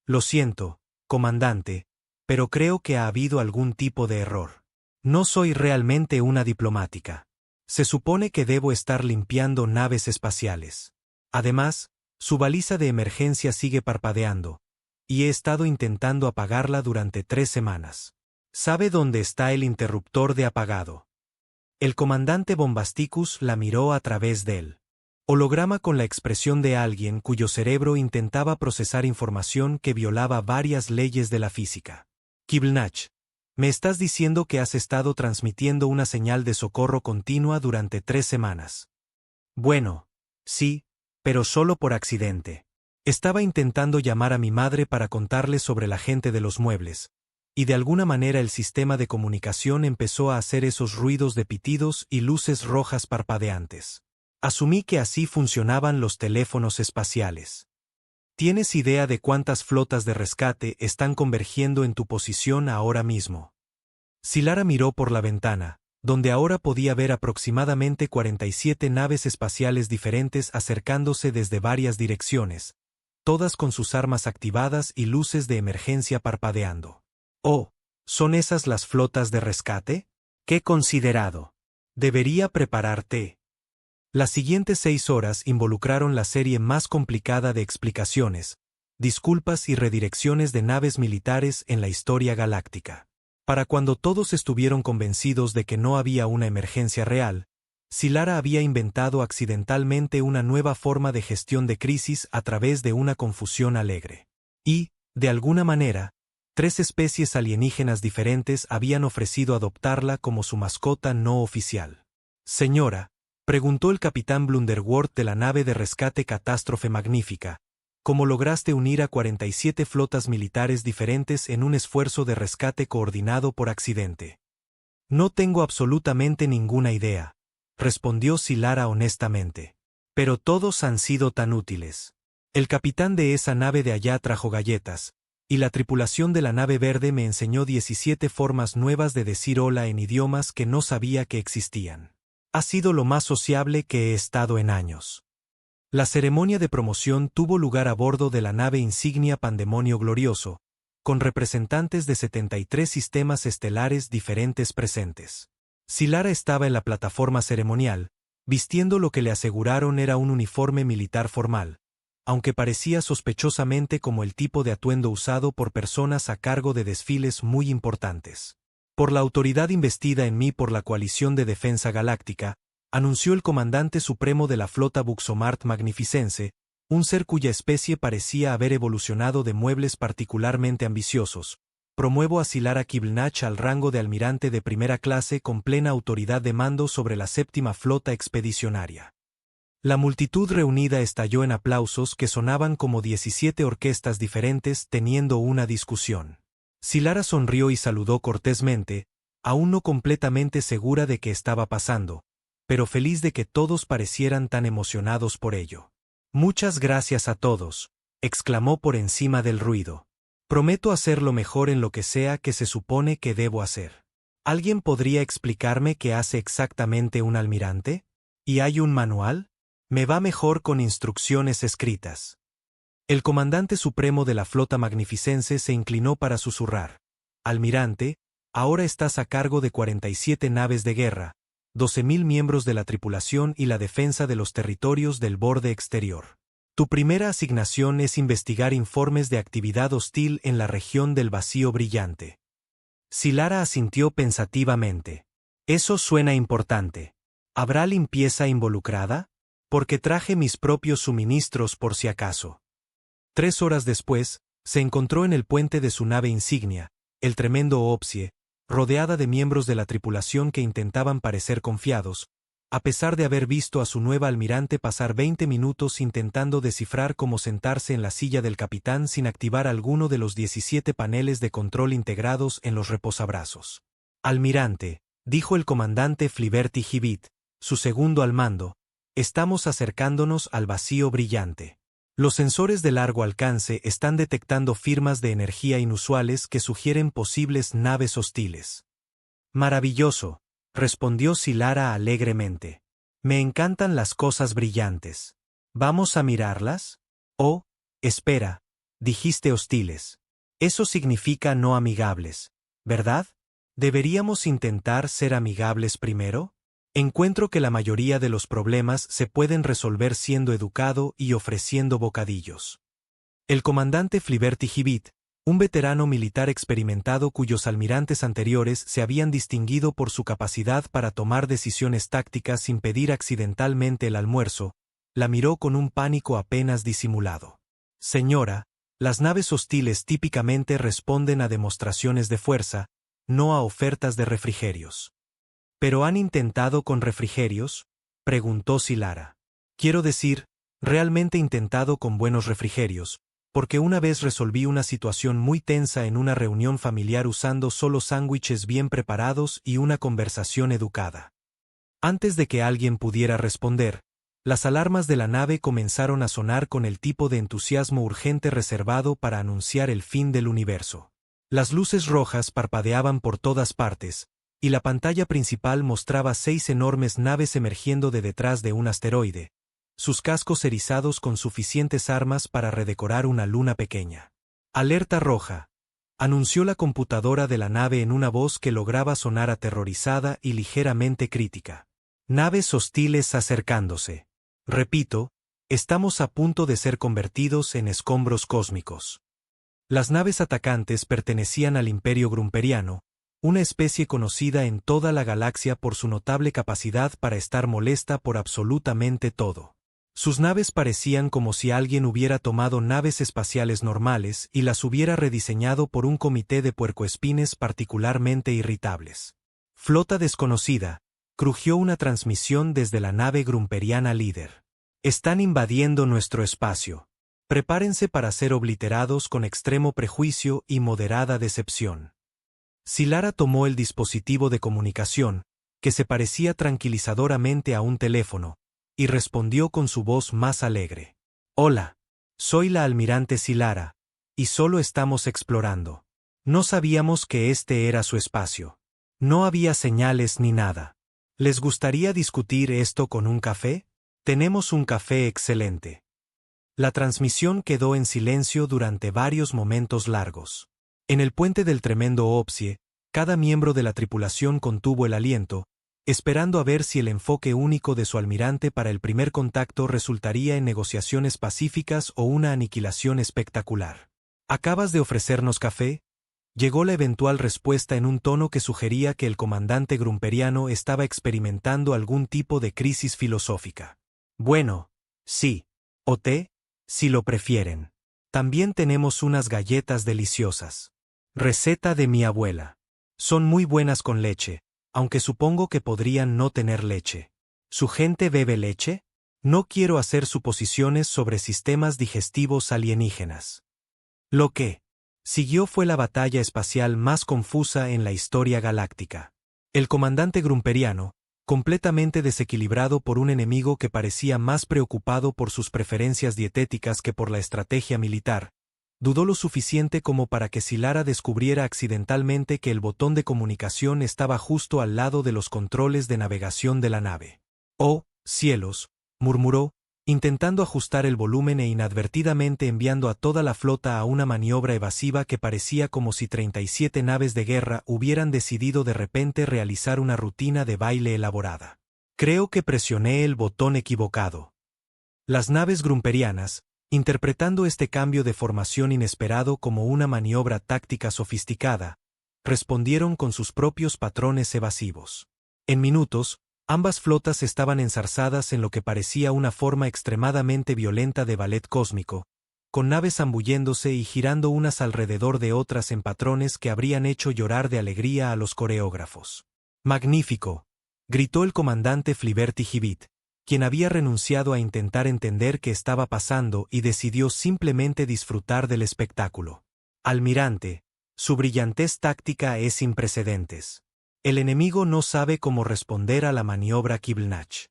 S1: Lo siento, comandante, pero creo que ha habido algún tipo de error. No soy realmente una diplomática. Se supone que debo estar limpiando naves espaciales. Además, su baliza de emergencia sigue parpadeando, y he estado intentando apagarla durante 3 semanas. ¿Sabe dónde está el interruptor de apagado? El comandante Bombasticus la miró a través del holograma con la expresión de alguien cuyo cerebro intentaba procesar información que violaba varias leyes de la física. Kibelnach, me estás diciendo que has estado transmitiendo una señal de socorro continua durante 3 semanas. Bueno, sí, pero solo por accidente. Estaba intentando llamar a mi madre para contarle sobre la gente de los muebles, y de alguna manera el sistema de comunicación empezó a hacer esos ruidos de pitidos y luces rojas parpadeantes. Asumí que así funcionaban los teléfonos espaciales. ¿Tienes idea de cuántas flotas de rescate están convergiendo en tu posición ahora mismo? Silara miró por la ventana, donde ahora podía ver aproximadamente 47 naves espaciales diferentes acercándose desde varias direcciones, todas con sus armas activadas y luces de emergencia parpadeando. Oh, ¿son esas las flotas de rescate? ¡Qué considerado! Debería prepararte. Las siguientes 6 horas involucraron la serie más complicada de explicaciones, disculpas y redirecciones de naves militares en la historia galáctica. Para cuando todos estuvieron convencidos de que no había una emergencia real, Silara había inventado accidentalmente una nueva forma de gestión de crisis a través de una confusión alegre. Y, de alguna manera, 3 especies alienígenas diferentes habían ofrecido adoptarla como su mascota no oficial. Señora, preguntó el capitán Blunderworth de la nave de rescate Catástrofe Magnífica, ¿cómo lograste unir a 47 flotas militares diferentes en un esfuerzo de rescate coordinado por accidente? No tengo absolutamente ninguna idea, respondió Silara honestamente. Pero todos han sido tan útiles. El capitán de esa nave de allá trajo galletas, y la tripulación de la nave verde me enseñó 17 formas nuevas de decir hola en idiomas que no sabía que existían. Ha sido lo más sociable que he estado en años. La ceremonia de promoción tuvo lugar a bordo de la nave insignia Pandemonio Glorioso, con representantes de 73 sistemas estelares diferentes presentes. Silara estaba en la plataforma ceremonial, vistiendo lo que le aseguraron era un uniforme militar formal, aunque parecía sospechosamente como el tipo de atuendo usado por personas a cargo de desfiles muy importantes. Por la autoridad investida en mí por la Coalición de Defensa Galáctica, anunció el comandante supremo de la flota Buxomart Magnificense, un ser cuya especie parecía haber evolucionado de muebles particularmente ambiciosos. Promuevo a Silara Kibelnach al rango de almirante de primera clase con plena autoridad de mando sobre la 7ª flota expedicionaria. La multitud reunida estalló en aplausos que sonaban como 17 orquestas diferentes teniendo una discusión. Silara sonrió y saludó cortésmente, aún no completamente segura de qué estaba pasando, pero feliz de que todos parecieran tan emocionados por ello. Muchas gracias a todos, exclamó por encima del ruido. Prometo hacer lo mejor en lo que sea que se supone que debo hacer. ¿Alguien podría explicarme qué hace exactamente un almirante? ¿Y hay un manual? Me va mejor con instrucciones escritas. El comandante supremo de la flota magnificense se inclinó para susurrar. Almirante, ahora estás a cargo de 47 naves de guerra, 12.000 miembros de la tripulación y la defensa de los territorios del borde exterior. Tu primera asignación es investigar informes de actividad hostil en la región del vacío brillante. Silara asintió pensativamente. Eso suena importante. ¿Habrá limpieza involucrada? Porque traje mis propios suministros por si acaso. 3 horas después, se encontró en el puente de su nave insignia, el tremendo Opsie, rodeada de miembros de la tripulación que intentaban parecer confiados, a pesar de haber visto a su nueva almirante pasar 20 minutos intentando descifrar cómo sentarse en la silla del capitán sin activar alguno de los 17 paneles de control integrados en los reposabrazos. Almirante, dijo el comandante Fliberty Hibit, su segundo al mando, estamos acercándonos al vacío brillante. Los sensores de largo alcance están detectando firmas de energía inusuales que sugieren posibles naves hostiles. Maravilloso, respondió Silara alegremente. Me encantan las cosas brillantes. ¿Vamos a mirarlas? Oh, espera, dijiste hostiles. Eso significa no amigables, ¿verdad? ¿Deberíamos intentar ser amigables primero? Encuentro que la mayoría de los problemas se pueden resolver siendo educado y ofreciendo bocadillos. El comandante Fliberti Gibit, un veterano militar experimentado cuyos almirantes anteriores se habían distinguido por su capacidad para tomar decisiones tácticas sin pedir accidentalmente el almuerzo, la miró con un pánico apenas disimulado. Señora, las naves hostiles típicamente responden a demostraciones de fuerza, no a ofertas de refrigerios. ¿Pero han intentado con refrigerios?, preguntó Silara. Quiero decir, realmente intentado con buenos refrigerios, porque una vez resolví una situación muy tensa en una reunión familiar usando solo sándwiches bien preparados y una conversación educada. Antes de que alguien pudiera responder, las alarmas de la nave comenzaron a sonar con el tipo de entusiasmo urgente reservado para anunciar el fin del universo. Las luces rojas parpadeaban por todas partes, y la pantalla principal mostraba 6 enormes naves emergiendo de detrás de un asteroide, sus cascos erizados con suficientes armas para redecorar una luna pequeña. Alerta roja, anunció la computadora de la nave en una voz que lograba sonar aterrorizada y ligeramente crítica. Naves hostiles acercándose. Repito, estamos a punto de ser convertidos en escombros cósmicos. Las naves atacantes pertenecían al Imperio Grumperiano, una especie conocida en toda la galaxia por su notable capacidad para estar molesta por absolutamente todo. Sus naves parecían como si alguien hubiera tomado naves espaciales normales y las hubiera rediseñado por un comité de puercoespines particularmente irritables. Flota desconocida, crujió una transmisión desde la nave grumperiana líder. Están invadiendo nuestro espacio. Prepárense para ser obliterados con extremo prejuicio y moderada decepción. Silara tomó el dispositivo de comunicación, que se parecía tranquilizadoramente a un teléfono, y respondió con su voz más alegre. Hola, soy la almirante Silara, y solo estamos explorando. No sabíamos que este era su espacio. No había señales ni nada. ¿Les gustaría discutir esto con un café? Tenemos un café excelente. La transmisión quedó en silencio durante varios momentos largos. En el puente del tremendo Opsie, cada miembro de la tripulación contuvo el aliento, esperando a ver si el enfoque único de su almirante para el primer contacto resultaría en negociaciones pacíficas o una aniquilación espectacular. ¿Acabas de ofrecernos café? Llegó la eventual respuesta en un tono que sugería que el comandante grumperiano estaba experimentando algún tipo de crisis filosófica. Bueno, sí. O té, si lo prefieren. También tenemos unas galletas deliciosas. Receta de mi abuela. Son muy buenas con leche, aunque supongo que podrían no tener leche. ¿Su gente bebe leche? No quiero hacer suposiciones sobre sistemas digestivos alienígenas. Lo que siguió fue la batalla espacial más confusa en la historia galáctica. El comandante grumperiano, completamente desequilibrado por un enemigo que parecía más preocupado por sus preferencias dietéticas que por la estrategia militar, dudó lo suficiente como para que Silara descubriera accidentalmente que el botón de comunicación estaba justo al lado de los controles de navegación de la nave. «Oh, cielos», murmuró, intentando ajustar el volumen e inadvertidamente enviando a toda la flota a una maniobra evasiva que parecía como si 37 naves de guerra hubieran decidido de repente realizar una rutina de baile elaborada. Creo que presioné el botón equivocado. Las naves grumperianas, interpretando este cambio de formación inesperado como una maniobra táctica sofisticada, respondieron con sus propios patrones evasivos. En minutos, ambas flotas estaban enzarzadas en lo que parecía una forma extremadamente violenta de ballet cósmico, con naves zambulléndose y girando unas alrededor de otras en patrones que habrían hecho llorar de alegría a los coreógrafos. «Magnífico», gritó el comandante Fliberti Gibit, quien había renunciado a intentar entender qué estaba pasando y decidió simplemente disfrutar del espectáculo. «Almirante, su brillantez táctica es sin precedentes. El enemigo no sabe cómo responder a la maniobra Kibelnach».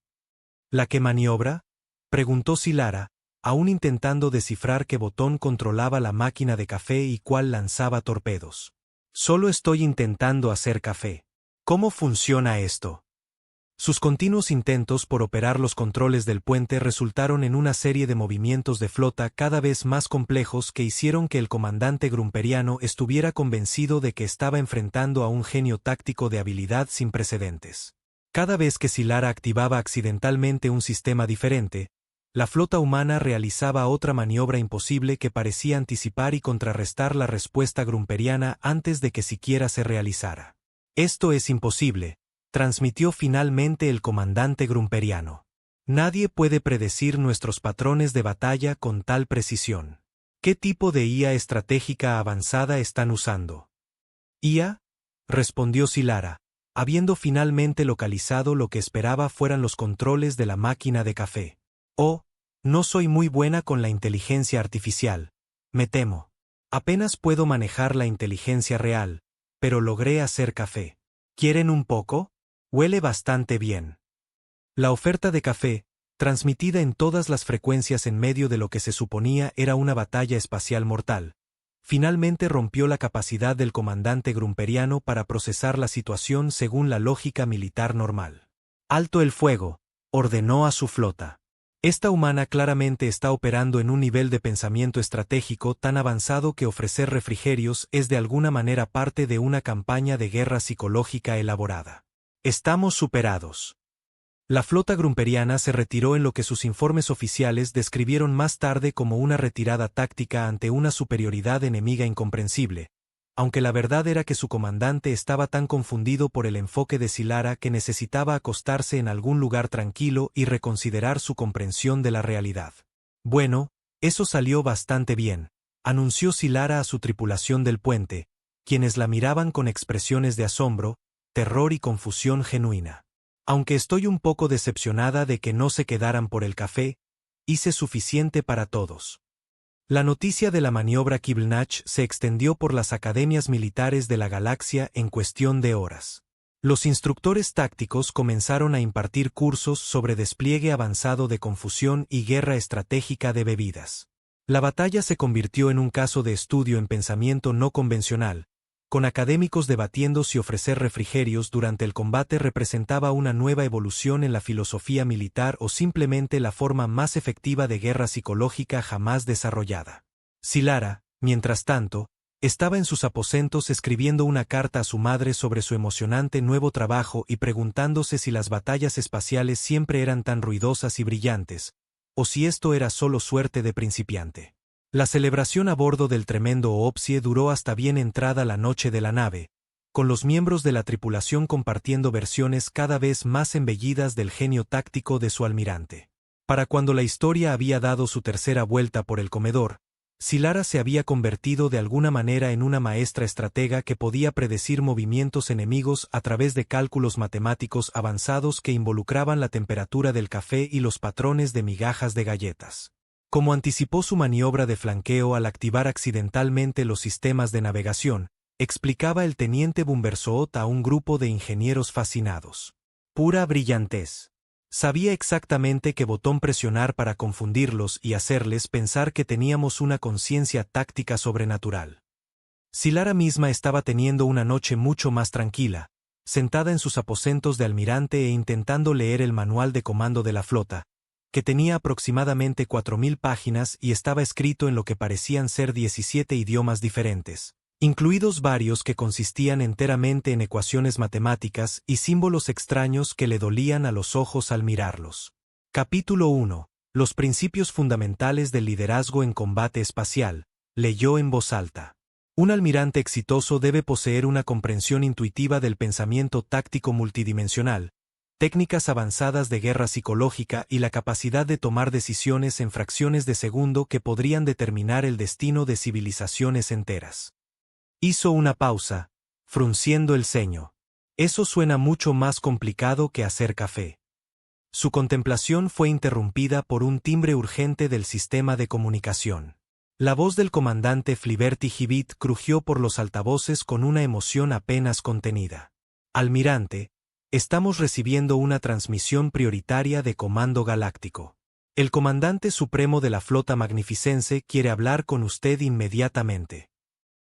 S1: «¿La qué maniobra?», preguntó Silara, aún intentando descifrar qué botón controlaba la máquina de café y cuál lanzaba torpedos. Solo estoy intentando hacer café. ¿Cómo funciona esto? Sus continuos intentos por operar los controles del puente resultaron en una serie de movimientos de flota cada vez más complejos que hicieron que el comandante grumperiano estuviera convencido de que estaba enfrentando a un genio táctico de habilidad sin precedentes. Cada vez que Silara activaba accidentalmente un sistema diferente, la flota humana realizaba otra maniobra imposible que parecía anticipar y contrarrestar la respuesta grumperiana antes de que siquiera se realizara. Esto es imposible, transmitió finalmente el comandante grumperiano. Nadie puede predecir nuestros patrones de batalla con tal precisión. ¿Qué tipo de IA estratégica avanzada están usando? ¿IA? Respondió Silara, habiendo finalmente localizado lo que esperaba fueran los controles de la máquina de café. Oh, no soy muy buena con la inteligencia artificial, me temo. Apenas puedo manejar la inteligencia real, pero logré hacer café. ¿Quieren un poco? Huele bastante bien. La oferta de café, transmitida en todas las frecuencias en medio de lo que se suponía era una batalla espacial mortal, finalmente rompió la capacidad del comandante grumperiano para procesar la situación según la lógica militar normal. «Alto el fuego», ordenó a su flota. Esta humana claramente está operando en un nivel de pensamiento estratégico tan avanzado que ofrecer refrigerios es de alguna manera parte de una campaña de guerra psicológica elaborada. Estamos superados. La flota grumperiana se retiró en lo que sus informes oficiales describieron más tarde como una retirada táctica ante una superioridad enemiga incomprensible, aunque la verdad era que su comandante estaba tan confundido por el enfoque de Silara que necesitaba acostarse en algún lugar tranquilo y reconsiderar su comprensión de la realidad. Bueno, eso salió bastante bien, anunció Silara a su tripulación del puente, quienes la miraban con expresiones de asombro, terror y confusión genuina. Aunque estoy un poco decepcionada de que no se quedaran por el café, hice suficiente para todos. La noticia de la maniobra Kibelnach se extendió por las academias militares de la galaxia en cuestión de horas. Los instructores tácticos comenzaron a impartir cursos sobre despliegue avanzado de confusión y guerra estratégica de bebidas. La batalla se convirtió en un caso de estudio en pensamiento no convencional, con académicos debatiendo si ofrecer refrigerios durante el combate representaba una nueva evolución en la filosofía militar o simplemente la forma más efectiva de guerra psicológica jamás desarrollada. Silara, mientras tanto, estaba en sus aposentos escribiendo una carta a su madre sobre su emocionante nuevo trabajo y preguntándose si las batallas espaciales siempre eran tan ruidosas y brillantes, o si esto era solo suerte de principiante. La celebración a bordo del tremendo Oopsie duró hasta bien entrada la noche de la nave, con los miembros de la tripulación compartiendo versiones cada vez más embellidas del genio táctico de su almirante. Para cuando la historia había dado su tercera vuelta por el comedor, Silara se había convertido de alguna manera en una maestra estratega que podía predecir movimientos enemigos a través de cálculos matemáticos avanzados que involucraban la temperatura del café y los patrones de migajas de galletas. Como anticipó su maniobra de flanqueo al activar accidentalmente los sistemas de navegación, explicaba el teniente Bumbersoot a un grupo de ingenieros fascinados. Pura brillantez. Sabía exactamente qué botón presionar para confundirlos y hacerles pensar que teníamos una conciencia táctica sobrenatural. Silara misma estaba teniendo una noche mucho más tranquila, sentada en sus aposentos de almirante e intentando leer el manual de comando de la flota, que tenía aproximadamente 4000 páginas y estaba escrito en lo que parecían ser 17 idiomas diferentes, incluidos varios que consistían enteramente en ecuaciones matemáticas y símbolos extraños que le dolían a los ojos al mirarlos. Capítulo 1. Los principios fundamentales del liderazgo en combate espacial, leyó en voz alta. Un almirante exitoso debe poseer una comprensión intuitiva del pensamiento táctico multidimensional, técnicas avanzadas de guerra psicológica y la capacidad de tomar decisiones en fracciones de segundo que podrían determinar el destino de civilizaciones enteras. Hizo una pausa, frunciendo el ceño. Eso suena mucho más complicado que hacer café. Su contemplación fue interrumpida por un timbre urgente del sistema de comunicación. La voz del comandante Fliberty Hibit crujió por los altavoces con una emoción apenas contenida. Almirante, estamos recibiendo una transmisión prioritaria de Comando Galáctico. El comandante supremo de la flota magnificense quiere hablar con usted inmediatamente.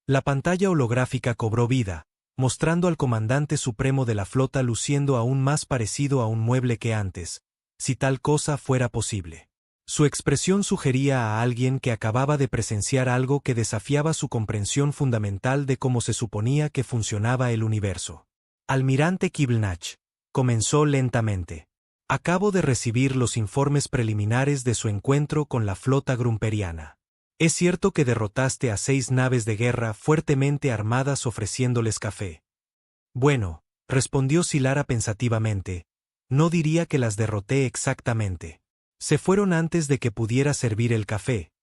S1: La pantalla holográfica cobró vida, mostrando al comandante supremo de la flota luciendo aún más parecido a un mueble que antes, si tal cosa fuera posible. Su expresión sugería a alguien que acababa de presenciar algo que desafiaba su comprensión fundamental de cómo se suponía que funcionaba el universo. Almirante Kiblenach, comenzó lentamente. Acabo de recibir los informes preliminares de su encuentro con la flota grumperiana. Es cierto que derrotaste a 6 naves de guerra fuertemente armadas ofreciéndoles café. Bueno, respondió Silara pensativamente, no diría que las derroté exactamente. Se fueron antes de que pudiera servir el café,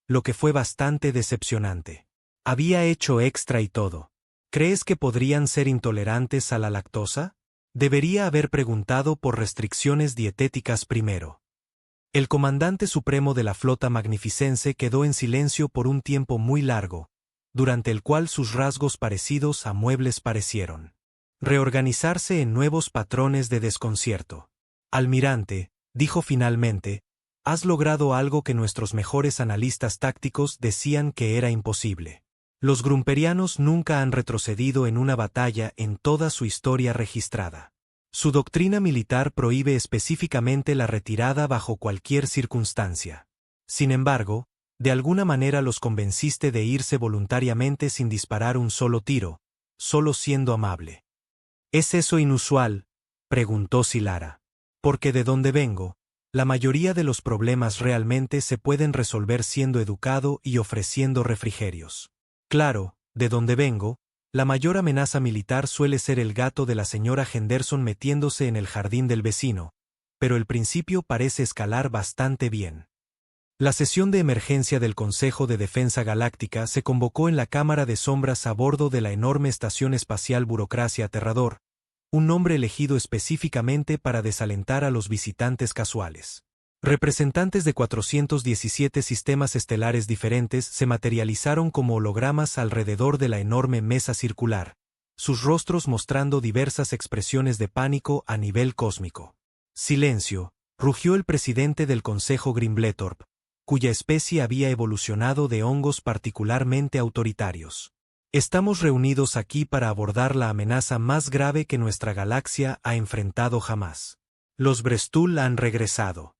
S1: lo que fue bastante decepcionante. Había hecho extra y todo. ¿Crees que podrían ser intolerantes a la lactosa? Debería haber preguntado por restricciones dietéticas primero. El comandante supremo de la flota magnificense quedó en silencio por un tiempo muy largo, durante el cual sus rasgos parecidos a muebles parecieron reorganizarse en nuevos patrones de desconcierto. Almirante, dijo finalmente, has logrado algo que nuestros mejores analistas tácticos decían que era imposible. Los grumperianos nunca han retrocedido en una batalla en toda su historia registrada. Su doctrina militar prohíbe específicamente la retirada bajo cualquier circunstancia. Sin embargo, de alguna manera los convenciste de irse voluntariamente sin disparar un solo tiro, solo siendo amable. ¿Es eso inusual?, preguntó Silara. Porque de donde vengo, la mayoría de los problemas realmente se pueden resolver siendo educado y ofreciendo refrigerios. Claro, de donde vengo, la mayor amenaza militar suele ser el gato de la señora Henderson metiéndose en el jardín del vecino, pero el principio parece escalar bastante bien. La sesión de emergencia del Consejo de Defensa Galáctica se convocó en la Cámara de Sombras a bordo de la enorme estación espacial Burocracia Aterrador, un nombre elegido específicamente para desalentar a los visitantes casuales. Representantes de 417 sistemas estelares diferentes se materializaron como hologramas alrededor de la enorme mesa circular, sus rostros mostrando diversas expresiones de pánico a nivel cósmico. Silencio, rugió el presidente del Consejo Grimbletorp, cuya especie había evolucionado de hongos particularmente autoritarios. Estamos reunidos aquí para abordar la amenaza más grave que nuestra galaxia ha enfrentado jamás. Los Brestul han regresado.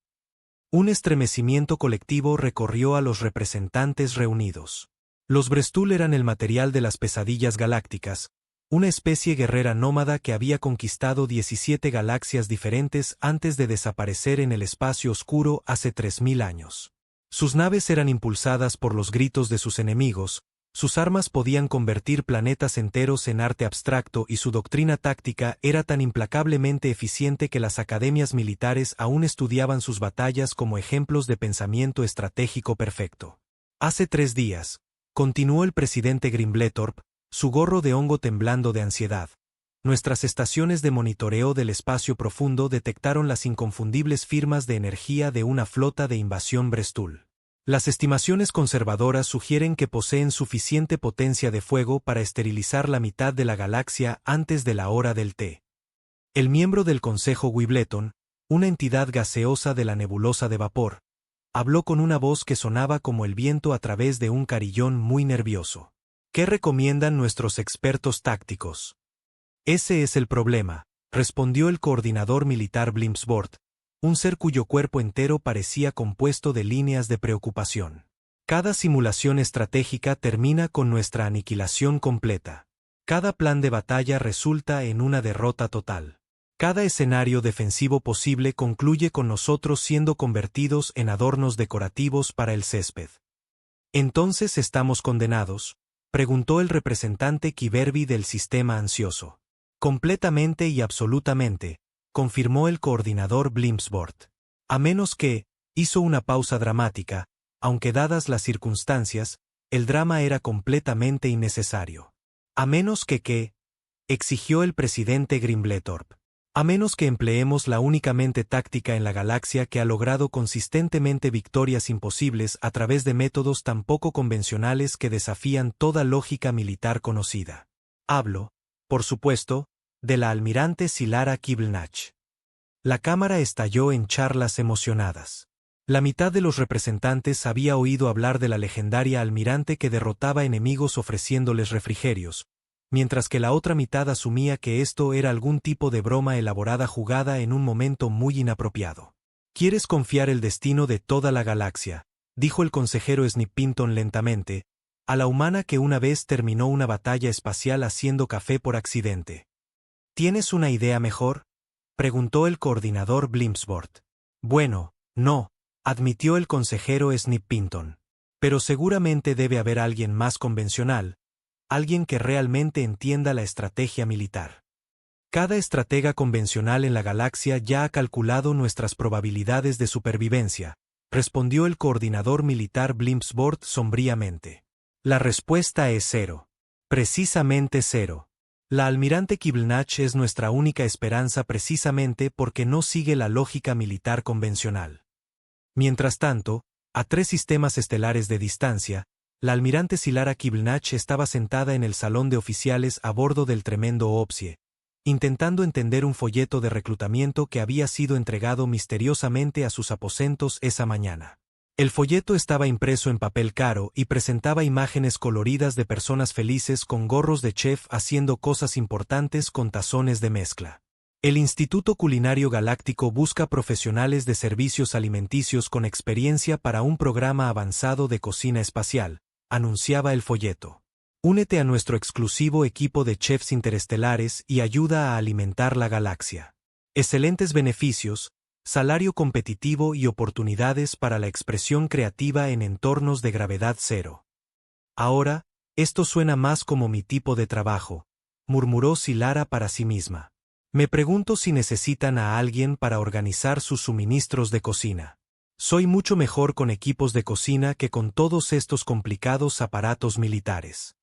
S1: Un estremecimiento colectivo recorrió a los representantes reunidos. Los Brestul eran el material de las pesadillas galácticas, una especie guerrera nómada que había conquistado 17 galaxias diferentes antes de desaparecer en el espacio oscuro hace 3000 años. Sus naves eran impulsadas por los gritos de sus enemigos, sus armas podían convertir planetas enteros en arte abstracto y su doctrina táctica era tan implacablemente eficiente que las academias militares aún estudiaban sus batallas como ejemplos de pensamiento estratégico perfecto. Hace 3 días, continuó el presidente Grimbletorp, su gorro de hongo temblando de ansiedad, nuestras estaciones de monitoreo del espacio profundo detectaron las inconfundibles firmas de energía de una flota de invasión Brestul. Las estimaciones conservadoras sugieren que poseen suficiente potencia de fuego para esterilizar la mitad de la galaxia antes de la hora del té. El miembro del Consejo Wimbledon, una entidad gaseosa de la nebulosa de vapor, habló con una voz que sonaba como el viento a través de un carillón muy nervioso. ¿Qué recomiendan nuestros expertos tácticos? Ese es el problema, respondió el coordinador militar Blimpsbort, un ser cuyo cuerpo entero parecía compuesto de líneas de preocupación. Cada simulación estratégica termina con nuestra aniquilación completa. Cada plan de batalla resulta en una derrota total. Cada escenario defensivo posible concluye con nosotros siendo convertidos en adornos decorativos para el césped. ¿Entonces estamos condenados?, preguntó el representante Kiberby del sistema ansioso. Completamente y absolutamente, confirmó el coordinador Blimpsbort. A menos que, hizo una pausa dramática, aunque dadas las circunstancias, el drama era completamente innecesario. A menos que, exigió el presidente Grimbletorp. A menos que empleemos la únicamente táctica en la galaxia que ha logrado consistentemente victorias imposibles a través de métodos tan poco convencionales que desafían toda lógica militar conocida. Hablo, por supuesto, de la almirante Silara Kiblenach. La cámara estalló en charlas emocionadas. La mitad de los representantes había oído hablar de la legendaria almirante que derrotaba enemigos ofreciéndoles refrigerios, mientras que la otra mitad asumía que esto era algún tipo de broma elaborada jugada en un momento muy inapropiado. ¿Quieres confiar el destino de toda la galaxia?, dijo el consejero Snippington lentamente, a la humana que una vez terminó una batalla espacial haciendo café por accidente. ¿Tienes una idea mejor?, preguntó el coordinador Blimpsvord. Bueno, no, admitió el consejero Snippington. Pero seguramente debe haber alguien más convencional, alguien que realmente entienda la estrategia militar. Cada estratega convencional en la galaxia ya ha calculado nuestras probabilidades de supervivencia, respondió el coordinador militar Blimpsvord sombríamente. La respuesta es 0. Precisamente 0. La almirante Kibelnach es nuestra única esperanza precisamente porque no sigue la lógica militar convencional. Mientras tanto, a 3 sistemas estelares de distancia, la almirante Silara Kibelnach estaba sentada en el salón de oficiales a bordo del tremendo Opsie, intentando entender un folleto de reclutamiento que había sido entregado misteriosamente a sus aposentos esa mañana. El folleto estaba impreso en papel caro y presentaba imágenes coloridas de personas felices con gorros de chef haciendo cosas importantes con tazones de mezcla. El Instituto Culinario Galáctico busca profesionales de servicios alimenticios con experiencia para un programa avanzado de cocina espacial, anunciaba el folleto. Únete a nuestro exclusivo equipo de chefs interestelares y ayuda a alimentar la galaxia. Excelentes beneficios, salario competitivo y oportunidades para la expresión creativa en entornos de gravedad cero. Ahora, esto suena más como mi tipo de trabajo, murmuró Silara para sí misma. Me pregunto si necesitan a alguien para organizar sus suministros de cocina. Soy mucho mejor con equipos de cocina que con todos estos complicados aparatos militares.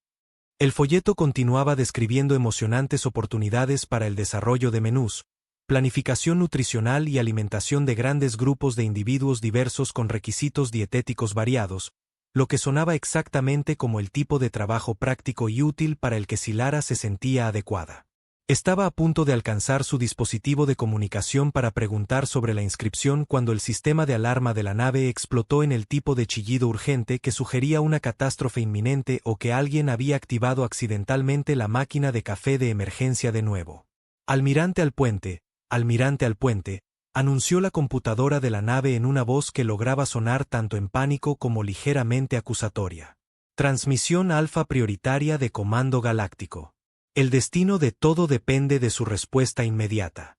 S1: El folleto continuaba describiendo emocionantes oportunidades para el desarrollo de menús, planificación nutricional y alimentación de grandes grupos de individuos diversos con requisitos dietéticos variados, lo que sonaba exactamente como el tipo de trabajo práctico y útil para el que Silara se sentía adecuada. Estaba a punto de alcanzar su dispositivo de comunicación para preguntar sobre la inscripción cuando el sistema de alarma de la nave explotó en el tipo de chillido urgente que sugería una catástrofe inminente o que alguien había activado accidentalmente la máquina de café de emergencia de nuevo. Almirante al puente, anunció la computadora de la nave en una voz que lograba sonar tanto en pánico como ligeramente acusatoria. Transmisión alfa prioritaria de Comando Galáctico. El destino de todo depende de su respuesta inmediata.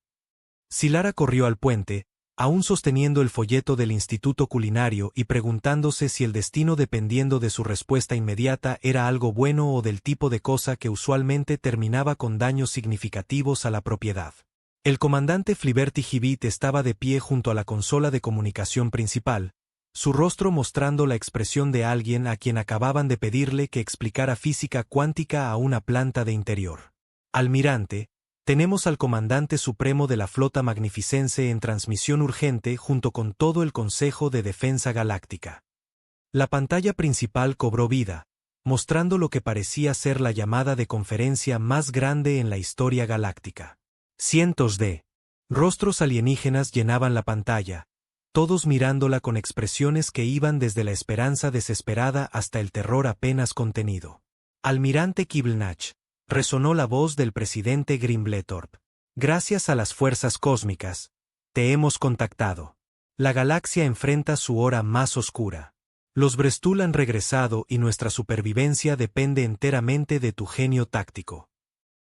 S1: Silara corrió al puente, aún sosteniendo el folleto del Instituto Culinario y preguntándose si el destino dependiendo de su respuesta inmediata era algo bueno o del tipo de cosa que usualmente terminaba con daños significativos a la propiedad. El comandante Fliberty Hibit estaba de pie junto a la consola de comunicación principal, su rostro mostrando la expresión de alguien a quien acababan de pedirle que explicara física cuántica a una planta de interior. Almirante, tenemos al comandante supremo de la flota magnificense en transmisión urgente junto con todo el Consejo de Defensa Galáctica. La pantalla principal cobró vida, mostrando lo que parecía ser la llamada de conferencia más grande en la historia galáctica. Cientos de rostros alienígenas llenaban la pantalla, todos mirándola con expresiones que iban desde la esperanza desesperada hasta el terror apenas contenido. Almirante Kibelnach, resonó la voz del presidente Grimbletorp. Gracias a las fuerzas cósmicas, te hemos contactado. La galaxia enfrenta su hora más oscura. Los Brestul han regresado y nuestra supervivencia depende enteramente de tu genio táctico.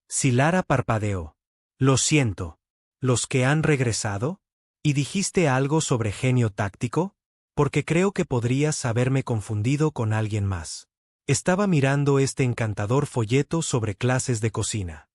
S1: Silara parpadeó. Lo siento. ¿Los que han regresado? ¿Y dijiste algo sobre genio táctico? Porque creo que podrías haberme confundido con alguien más. Estaba mirando este encantador folleto sobre clases de cocina.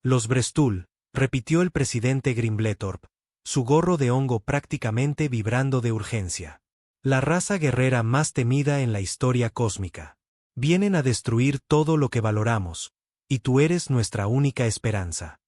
S1: Los Brestul, repitió el presidente Grimbletorp, su gorro de hongo prácticamente vibrando de urgencia. La raza guerrera más temida en la historia cósmica. Vienen a destruir todo lo que valoramos, y tú eres nuestra única esperanza.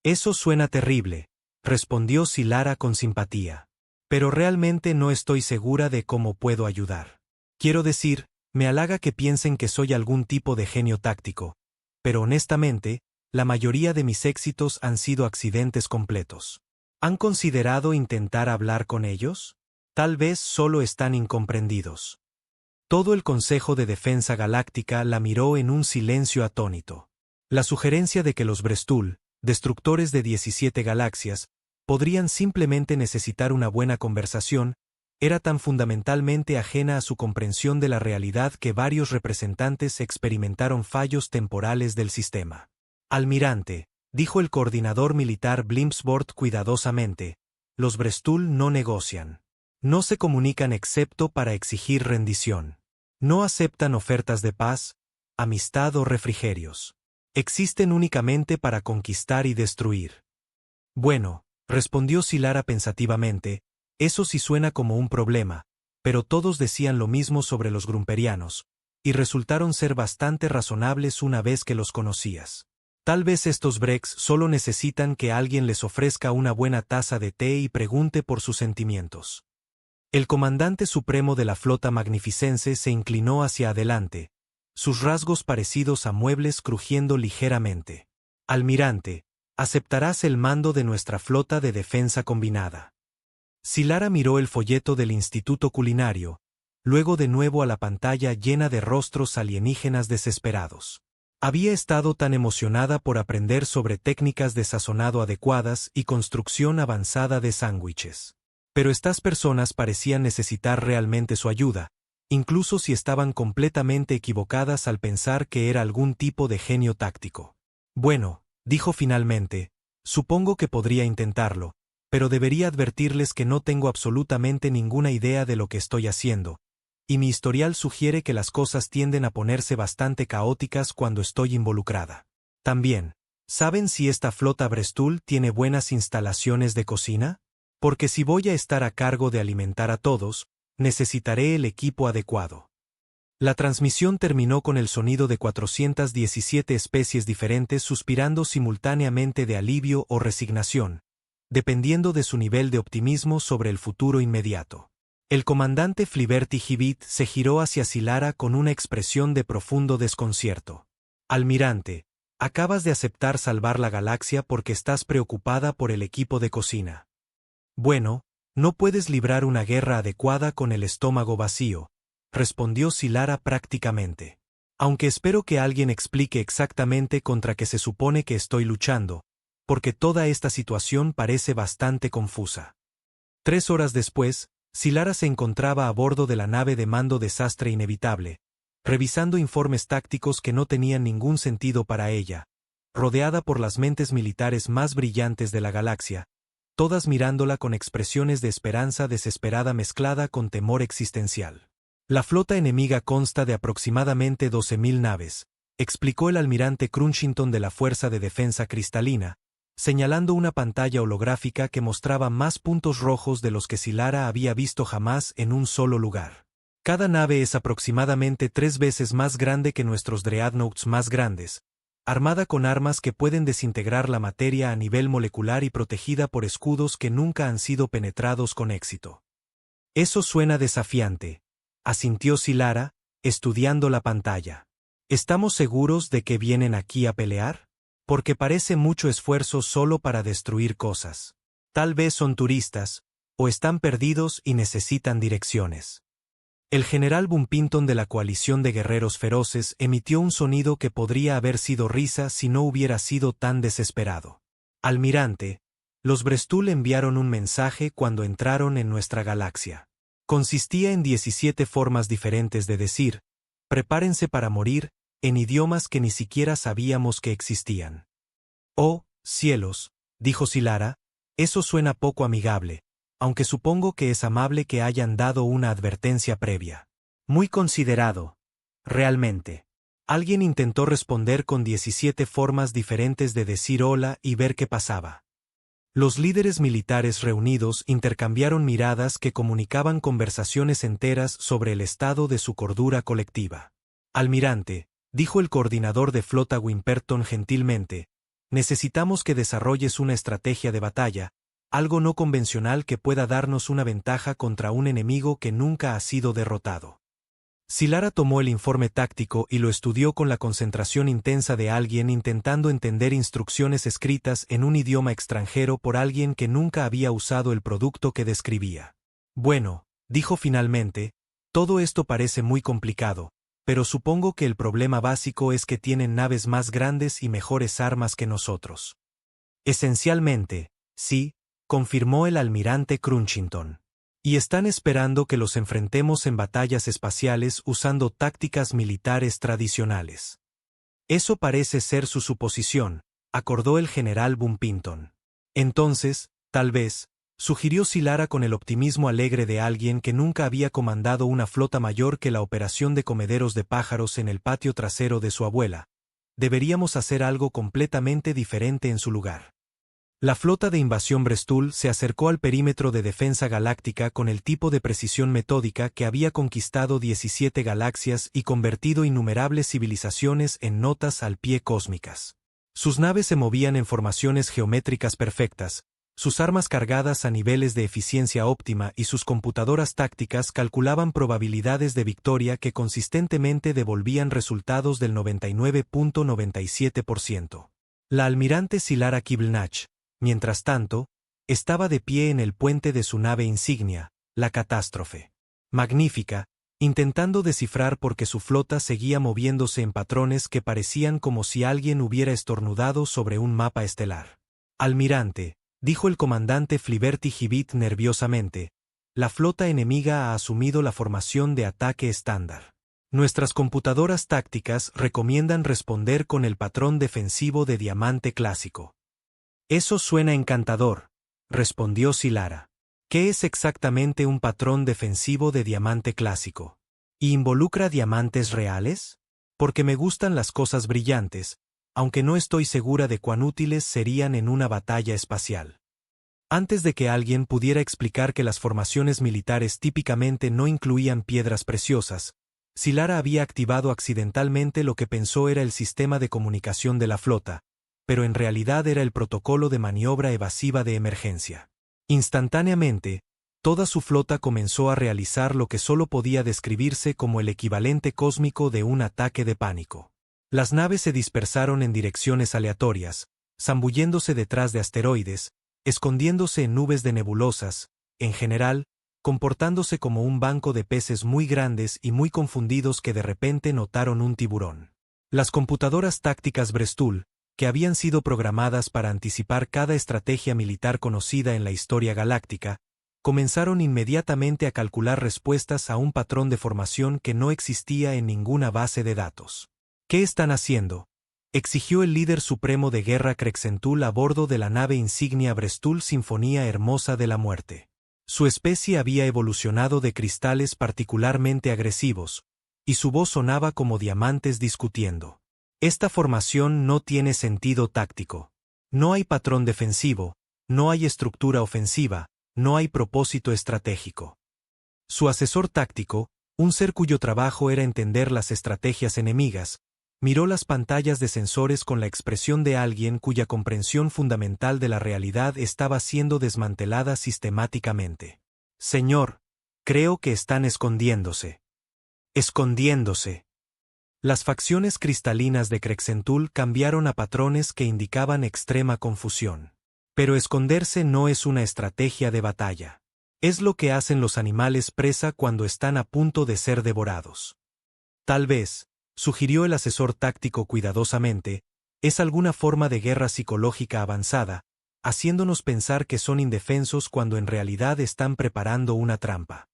S1: Eso suena terrible, respondió Silara con simpatía. Pero realmente no estoy segura de cómo puedo ayudar. Quiero decir, me halaga que piensen que soy algún tipo de genio táctico, pero honestamente, la mayoría de mis éxitos han sido accidentes completos. ¿Han considerado intentar hablar con ellos? Tal vez solo están incomprendidos. Todo el Consejo de Defensa Galáctica la miró en un silencio atónito. La sugerencia de que los Brestul, destructores de 17 galaxias, podrían simplemente necesitar una buena conversación, era tan fundamentalmente ajena a su comprensión de la realidad que varios representantes experimentaron fallos temporales del sistema. Almirante, dijo el coordinador militar Blimpsbord cuidadosamente, los Brestul no negocian. No se comunican excepto para exigir rendición. No aceptan ofertas de paz, amistad o refrigerios. Existen únicamente para conquistar y destruir. Bueno, respondió Silara pensativamente, eso sí suena como un problema, pero todos decían lo mismo sobre los grumperianos, y resultaron ser bastante razonables una vez que los conocías. Tal vez estos Brex solo necesitan que alguien les ofrezca una buena taza de té y pregunte por sus sentimientos. El comandante supremo de la flota magnificense se inclinó hacia adelante, sus rasgos parecidos a muebles crujiendo ligeramente. Almirante, aceptarás el mando de nuestra flota de defensa combinada. Silara miró el folleto del Instituto Culinario, luego de nuevo a la pantalla llena de rostros alienígenas desesperados. Había estado tan emocionada por aprender sobre técnicas de sazonado adecuadas y construcción avanzada de sándwiches. Pero estas personas parecían necesitar realmente su ayuda, incluso si estaban completamente equivocadas al pensar que era algún tipo de genio táctico. Bueno, dijo finalmente, supongo que podría intentarlo, pero debería advertirles que no tengo absolutamente ninguna idea de lo que estoy haciendo, y mi historial sugiere que las cosas tienden a ponerse bastante caóticas cuando estoy involucrada. También, ¿saben si esta flota Brestul tiene buenas instalaciones de cocina? Porque si voy a estar a cargo de alimentar a todos, necesitaré el equipo adecuado. La transmisión terminó con el sonido de 417 especies diferentes suspirando simultáneamente de alivio o resignación, dependiendo de su nivel de optimismo sobre el futuro inmediato. El comandante Fliberty Hibit se giró hacia Silara con una expresión de profundo desconcierto. Almirante, acabas de aceptar salvar la galaxia porque estás preocupada por el equipo de cocina. Bueno, no puedes librar una guerra adecuada con el estómago vacío, respondió Silara prácticamente. Aunque espero que alguien explique exactamente contra qué se supone que estoy luchando, porque toda esta situación parece bastante confusa. 3 horas después, Silara se encontraba a bordo de la nave de mando Desastre Inevitable, revisando informes tácticos que no tenían ningún sentido para ella, rodeada por las mentes militares más brillantes de la galaxia, todas mirándola con expresiones de esperanza desesperada mezclada con temor existencial. La flota enemiga consta de aproximadamente 12.000 naves, explicó el almirante Crunchington de la Fuerza de Defensa Cristalina, señalando una pantalla holográfica que mostraba más puntos rojos de los que Silara había visto jamás en un solo lugar. Cada nave es aproximadamente 3 veces más grande que nuestros Dreadnoughts más grandes, armada con armas que pueden desintegrar la materia a nivel molecular y protegida por escudos que nunca han sido penetrados con éxito. Eso suena desafiante, asintió Silara, estudiando la pantalla. ¿Estamos seguros de que vienen aquí a pelear? Porque parece mucho esfuerzo solo para destruir cosas. Tal vez son turistas, o están perdidos y necesitan direcciones. El general Bumpinton de la coalición de guerreros feroces emitió un sonido que podría haber sido risa si no hubiera sido tan desesperado. Almirante, los Brestul enviaron un mensaje cuando entraron en nuestra galaxia. Consistía en 17 formas diferentes de decir, prepárense para morir, en idiomas que ni siquiera sabíamos que existían. Oh, cielos, dijo Silara, eso suena poco amigable, aunque supongo que es amable que hayan dado una advertencia previa. Muy considerado. Realmente. Alguien intentó responder con 17 formas diferentes de decir hola y ver qué pasaba. Los líderes militares reunidos intercambiaron miradas que comunicaban conversaciones enteras sobre el estado de su cordura colectiva. Almirante, dijo el coordinador de flota Wimperton gentilmente, necesitamos que desarrolles una estrategia de batalla, algo no convencional que pueda darnos una ventaja contra un enemigo que nunca ha sido derrotado. Silara tomó el informe táctico y lo estudió con la concentración intensa de alguien intentando entender instrucciones escritas en un idioma extranjero por alguien que nunca había usado el producto que describía. Bueno, dijo finalmente, todo esto parece muy complicado, pero supongo que el problema básico es que tienen naves más grandes y mejores armas que nosotros. Esencialmente, sí, confirmó el almirante Crunchington. Y están esperando que los enfrentemos en batallas espaciales usando tácticas militares tradicionales. Eso parece ser su suposición, acordó el general Bumpington. Entonces, tal vez, sugirió Silara con el optimismo alegre de alguien que nunca había comandado una flota mayor que la operación de comederos de pájaros en el patio trasero de su abuela. Deberíamos hacer algo completamente diferente en su lugar. La flota de invasión Brestul se acercó al perímetro de defensa galáctica con el tipo de precisión metódica que había conquistado 17 galaxias y convertido innumerables civilizaciones en notas al pie cósmicas. Sus naves se movían en formaciones geométricas perfectas, sus armas cargadas a niveles de eficiencia óptima y sus computadoras tácticas calculaban probabilidades de victoria que consistentemente devolvían resultados del 99.97%. La almirante Silara Kibelnach, mientras tanto, estaba de pie en el puente de su nave insignia, la Catástrofe. Magnífica, intentando descifrar por qué su flota seguía moviéndose en patrones que parecían como si alguien hubiera estornudado sobre un mapa estelar. Almirante, dijo el comandante Fliberty Gibit nerviosamente, la flota enemiga ha asumido la formación de ataque estándar. Nuestras computadoras tácticas recomiendan responder con el patrón defensivo de diamante clásico. Eso suena encantador, respondió Silara. ¿Qué es exactamente un patrón defensivo de diamante clásico? ¿Y involucra diamantes reales? Porque me gustan las cosas brillantes, aunque no estoy segura de cuán útiles serían en una batalla espacial. Antes de que alguien pudiera explicar que las formaciones militares típicamente no incluían piedras preciosas, Silara había activado accidentalmente lo que pensó era el sistema de comunicación de la flota, pero en realidad era el protocolo de maniobra evasiva de emergencia. Instantáneamente, toda su flota comenzó a realizar lo que solo podía describirse como el equivalente cósmico de un ataque de pánico. Las naves se dispersaron en direcciones aleatorias, zambulléndose detrás de asteroides, escondiéndose en nubes de nebulosas, en general, comportándose como un banco de peces muy grandes y muy confundidos que de repente notaron un tiburón. Las computadoras tácticas Brestul, que habían sido programadas para anticipar cada estrategia militar conocida en la historia galáctica, comenzaron inmediatamente a calcular respuestas a un patrón de formación que no existía en ninguna base de datos. ¿Qué están haciendo?, exigió el líder supremo de guerra Krexentul a bordo de la nave insignia Brestul Sinfonía Hermosa de la Muerte. Su especie había evolucionado de cristales particularmente agresivos, y su voz sonaba como diamantes discutiendo. Esta formación no tiene sentido táctico. No hay patrón defensivo, no hay estructura ofensiva, no hay propósito estratégico. Su asesor táctico, un ser cuyo trabajo era entender las estrategias enemigas, miró las pantallas de sensores con la expresión de alguien cuya comprensión fundamental de la realidad estaba siendo desmantelada sistemáticamente. Señor, creo que están escondiéndose. Escondiéndose. Las facciones cristalinas de Krexentul cambiaron a patrones que indicaban extrema confusión. Pero esconderse no es una estrategia de batalla. Es lo que hacen los animales presa cuando están a punto de ser devorados. Tal vez, sugirió el asesor táctico cuidadosamente, es alguna forma de guerra psicológica avanzada, haciéndonos pensar que son indefensos cuando en realidad están preparando una trampa.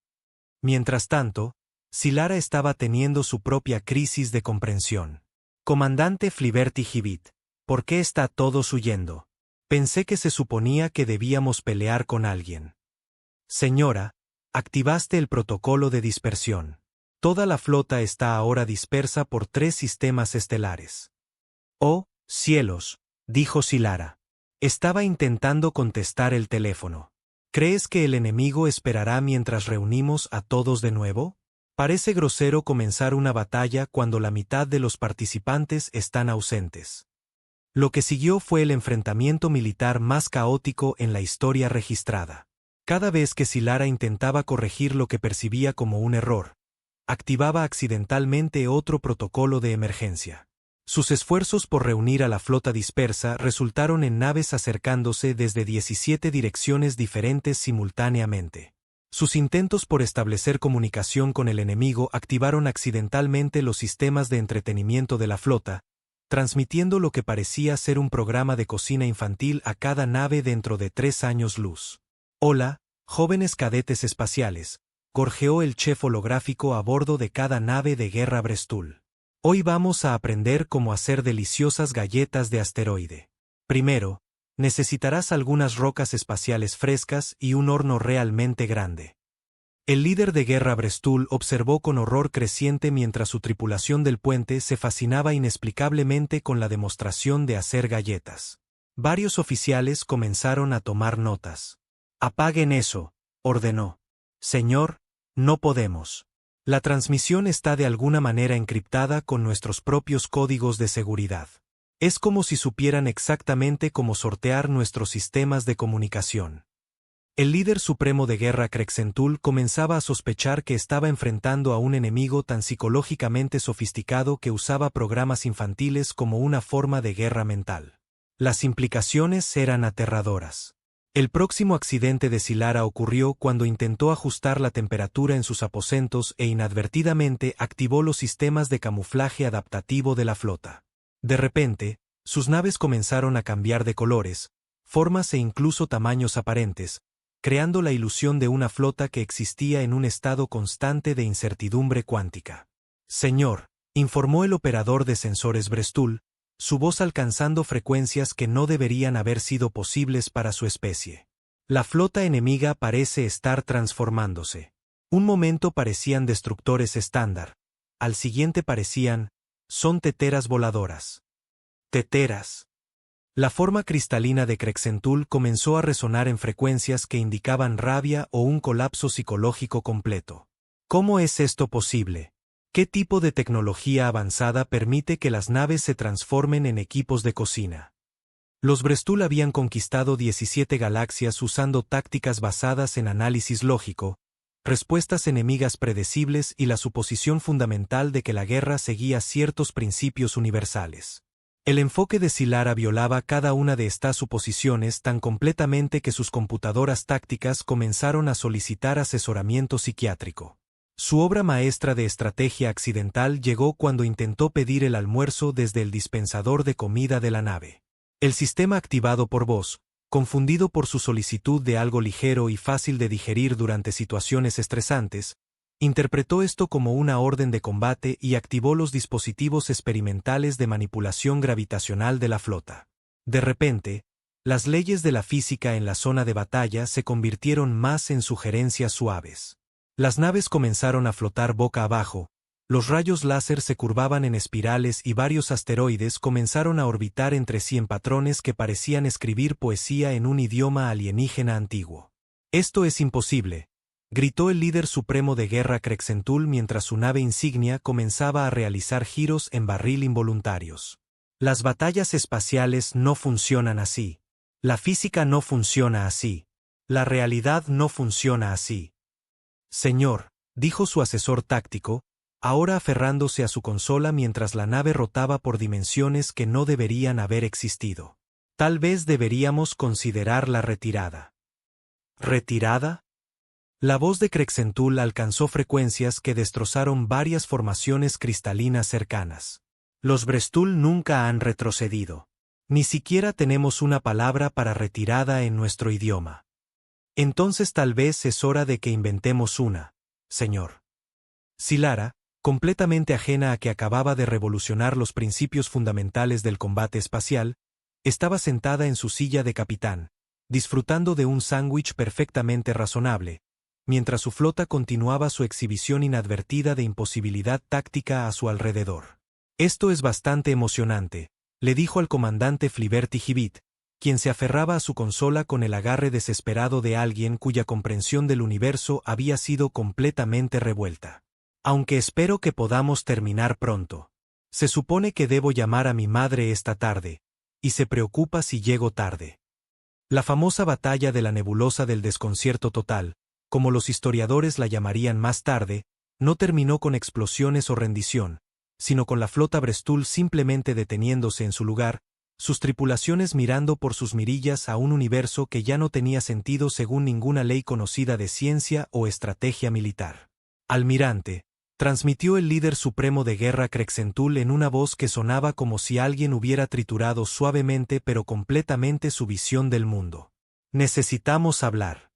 S1: Mientras tanto, Silara estaba teniendo su propia crisis de comprensión. Comandante Fliberty Gibit, ¿por qué está todos huyendo? Pensé que se suponía que debíamos pelear con alguien. Señora, activaste el protocolo de dispersión. Toda la flota está ahora dispersa por 3 sistemas estelares. Oh, cielos, dijo Silara. Estaba intentando contestar el teléfono. ¿Crees que el enemigo esperará mientras reunimos a todos de nuevo? Parece grosero comenzar una batalla cuando la mitad de los participantes están ausentes. Lo que siguió fue el enfrentamiento militar más caótico en la historia registrada. Cada vez que Silara intentaba corregir lo que percibía como un error, activaba accidentalmente otro protocolo de emergencia. Sus esfuerzos por reunir a la flota dispersa resultaron en naves acercándose desde 17 direcciones diferentes simultáneamente. Sus intentos por establecer comunicación con el enemigo activaron accidentalmente los sistemas de entretenimiento de la flota, transmitiendo lo que parecía ser un programa de cocina infantil a cada nave dentro de 3 años luz. Hola, jóvenes cadetes espaciales, gorjeó el chef holográfico a bordo de cada nave de guerra Brestul. Hoy vamos a aprender cómo hacer deliciosas galletas de asteroide. Primero, necesitarás algunas rocas espaciales frescas y un horno realmente grande. El líder de guerra Brestul observó con horror creciente mientras su tripulación del puente se fascinaba inexplicablemente con la demostración de hacer galletas. Varios oficiales comenzaron a tomar notas. «Apaguen eso», ordenó. «Señor, no podemos. La transmisión está de alguna manera encriptada con nuestros propios códigos de seguridad. Es como si supieran exactamente cómo sortear nuestros sistemas de comunicación». El líder supremo de guerra Krexentul comenzaba a sospechar que estaba enfrentando a un enemigo tan psicológicamente sofisticado que usaba programas infantiles como una forma de guerra mental. Las implicaciones eran aterradoras. El próximo accidente de Silara ocurrió cuando intentó ajustar la temperatura en sus aposentos e inadvertidamente activó los sistemas de camuflaje adaptativo de la flota. De repente, sus naves comenzaron a cambiar de colores, formas e incluso tamaños aparentes, creando la ilusión de una flota que existía en un estado constante de incertidumbre cuántica. «Señor», informó el operador de sensores Brestul, su voz alcanzando frecuencias que no deberían haber sido posibles para su especie. «La flota enemiga parece estar transformándose. Un momento parecían destructores estándar, al siguiente son teteras voladoras». «Teteras». La forma cristalina de Krexentul comenzó a resonar en frecuencias que indicaban rabia o un colapso psicológico completo. ¿Cómo es esto posible? ¿Qué tipo de tecnología avanzada permite que las naves se transformen en equipos de cocina? Los Brestul habían conquistado 17 galaxias usando tácticas basadas en análisis lógico, respuestas enemigas predecibles y la suposición fundamental de que la guerra seguía ciertos principios universales. El enfoque de Silara violaba cada una de estas suposiciones tan completamente que sus computadoras tácticas comenzaron a solicitar asesoramiento psiquiátrico. Su obra maestra de estrategia accidental llegó cuando intentó pedir el almuerzo desde el dispensador de comida de la nave. El sistema activado por voz, confundido por su solicitud de algo ligero y fácil de digerir durante situaciones estresantes, interpretó esto como una orden de combate y activó los dispositivos experimentales de manipulación gravitacional de la flota. De repente, las leyes de la física en la zona de batalla se convirtieron más en sugerencias suaves. Las naves comenzaron a flotar boca abajo, los rayos láser se curvaban en espirales y varios asteroides comenzaron a orbitar entre sí en patrones que parecían escribir poesía en un idioma alienígena antiguo. «Esto es imposible», gritó el líder supremo de guerra Krexentul mientras su nave insignia comenzaba a realizar giros en barril involuntarios. «Las batallas espaciales no funcionan así. La física no funciona así. La realidad no funciona así». «Señor», dijo su asesor táctico, ahora aferrándose a su consola mientras la nave rotaba por dimensiones que no deberían haber existido. «Tal vez deberíamos considerar la retirada». «¿Retirada?». La voz de Krexentul alcanzó frecuencias que destrozaron varias formaciones cristalinas cercanas. «Los Brestul nunca han retrocedido. Ni siquiera tenemos una palabra para retirada en nuestro idioma. Entonces tal vez es hora de que inventemos una, señor». Silara, completamente ajena a que acababa de revolucionar los principios fundamentales del combate espacial, estaba sentada en su silla de capitán, disfrutando de un sándwich perfectamente razonable, mientras su flota continuaba su exhibición inadvertida de imposibilidad táctica a su alrededor. «Esto es bastante emocionante», le dijo al comandante Fliberti Gibit, quien se aferraba a su consola con el agarre desesperado de alguien cuya comprensión del universo había sido completamente revuelta. «Aunque espero que podamos terminar pronto. Se supone que debo llamar a mi madre esta tarde, y se preocupa si llego tarde». La famosa batalla de la nebulosa del desconcierto total, como los historiadores la llamarían más tarde, no terminó con explosiones o rendición, sino con la flota Brestul simplemente deteniéndose en su lugar, sus tripulaciones mirando por sus mirillas a un universo que ya no tenía sentido según ninguna ley conocida de ciencia o estrategia militar. Almirante, transmitió el líder supremo de guerra Krexentul en una voz que sonaba como si alguien hubiera triturado suavemente pero completamente su visión del mundo. Necesitamos hablar.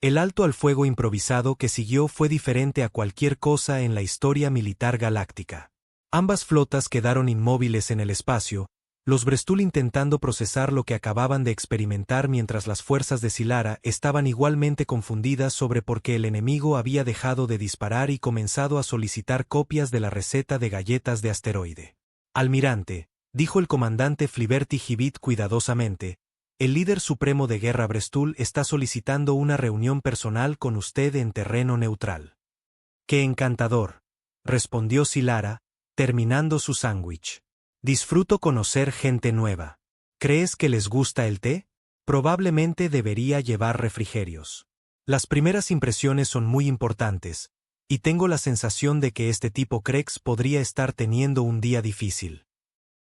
S1: El alto al fuego improvisado que siguió fue diferente a cualquier cosa en la historia militar galáctica. Ambas flotas quedaron inmóviles en el espacio, los Brestul intentando procesar lo que acababan de experimentar mientras las fuerzas de Silara estaban igualmente confundidas sobre por qué el enemigo había dejado de disparar y comenzado a solicitar copias de la receta de galletas de asteroide. Almirante, dijo el comandante Fliberty Gibit cuidadosamente, el líder supremo de guerra Brestul está solicitando una reunión personal con usted en terreno neutral. ¡Qué encantador!, respondió Silara, terminando su sándwich. Disfruto conocer gente nueva. ¿Crees que les gusta el té? Probablemente debería llevar refrigerios. Las primeras impresiones son muy importantes, y tengo la sensación de que este tipo Krex podría estar teniendo un día difícil.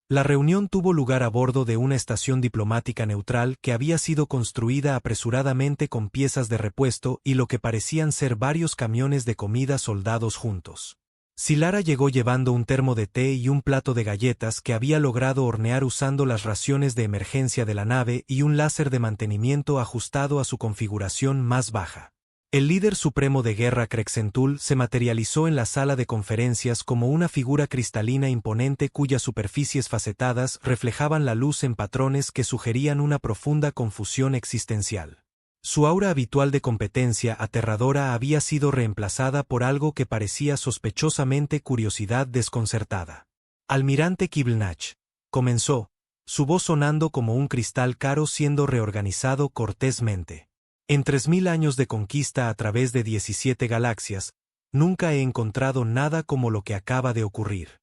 S1: La reunión tuvo lugar a bordo de una estación diplomática neutral que había sido construida apresuradamente con piezas de repuesto y lo que parecían ser varios camiones de comida soldados juntos. Silara llegó llevando un termo de té y un plato de galletas que había logrado hornear usando las raciones de emergencia de la nave y un láser de mantenimiento ajustado a su configuración más baja. El líder supremo de guerra Krexentul se materializó en la sala de conferencias como una figura cristalina imponente cuyas superficies facetadas reflejaban la luz en patrones que sugerían una profunda confusión existencial. Su aura habitual de competencia aterradora había sido reemplazada por algo que parecía sospechosamente curiosidad desconcertada. Almirante Kibelnach, comenzó, su voz sonando como un cristal caro siendo reorganizado cortésmente. En 3000 años de conquista a través de 17 galaxias, nunca he encontrado nada como lo que acaba de ocurrir.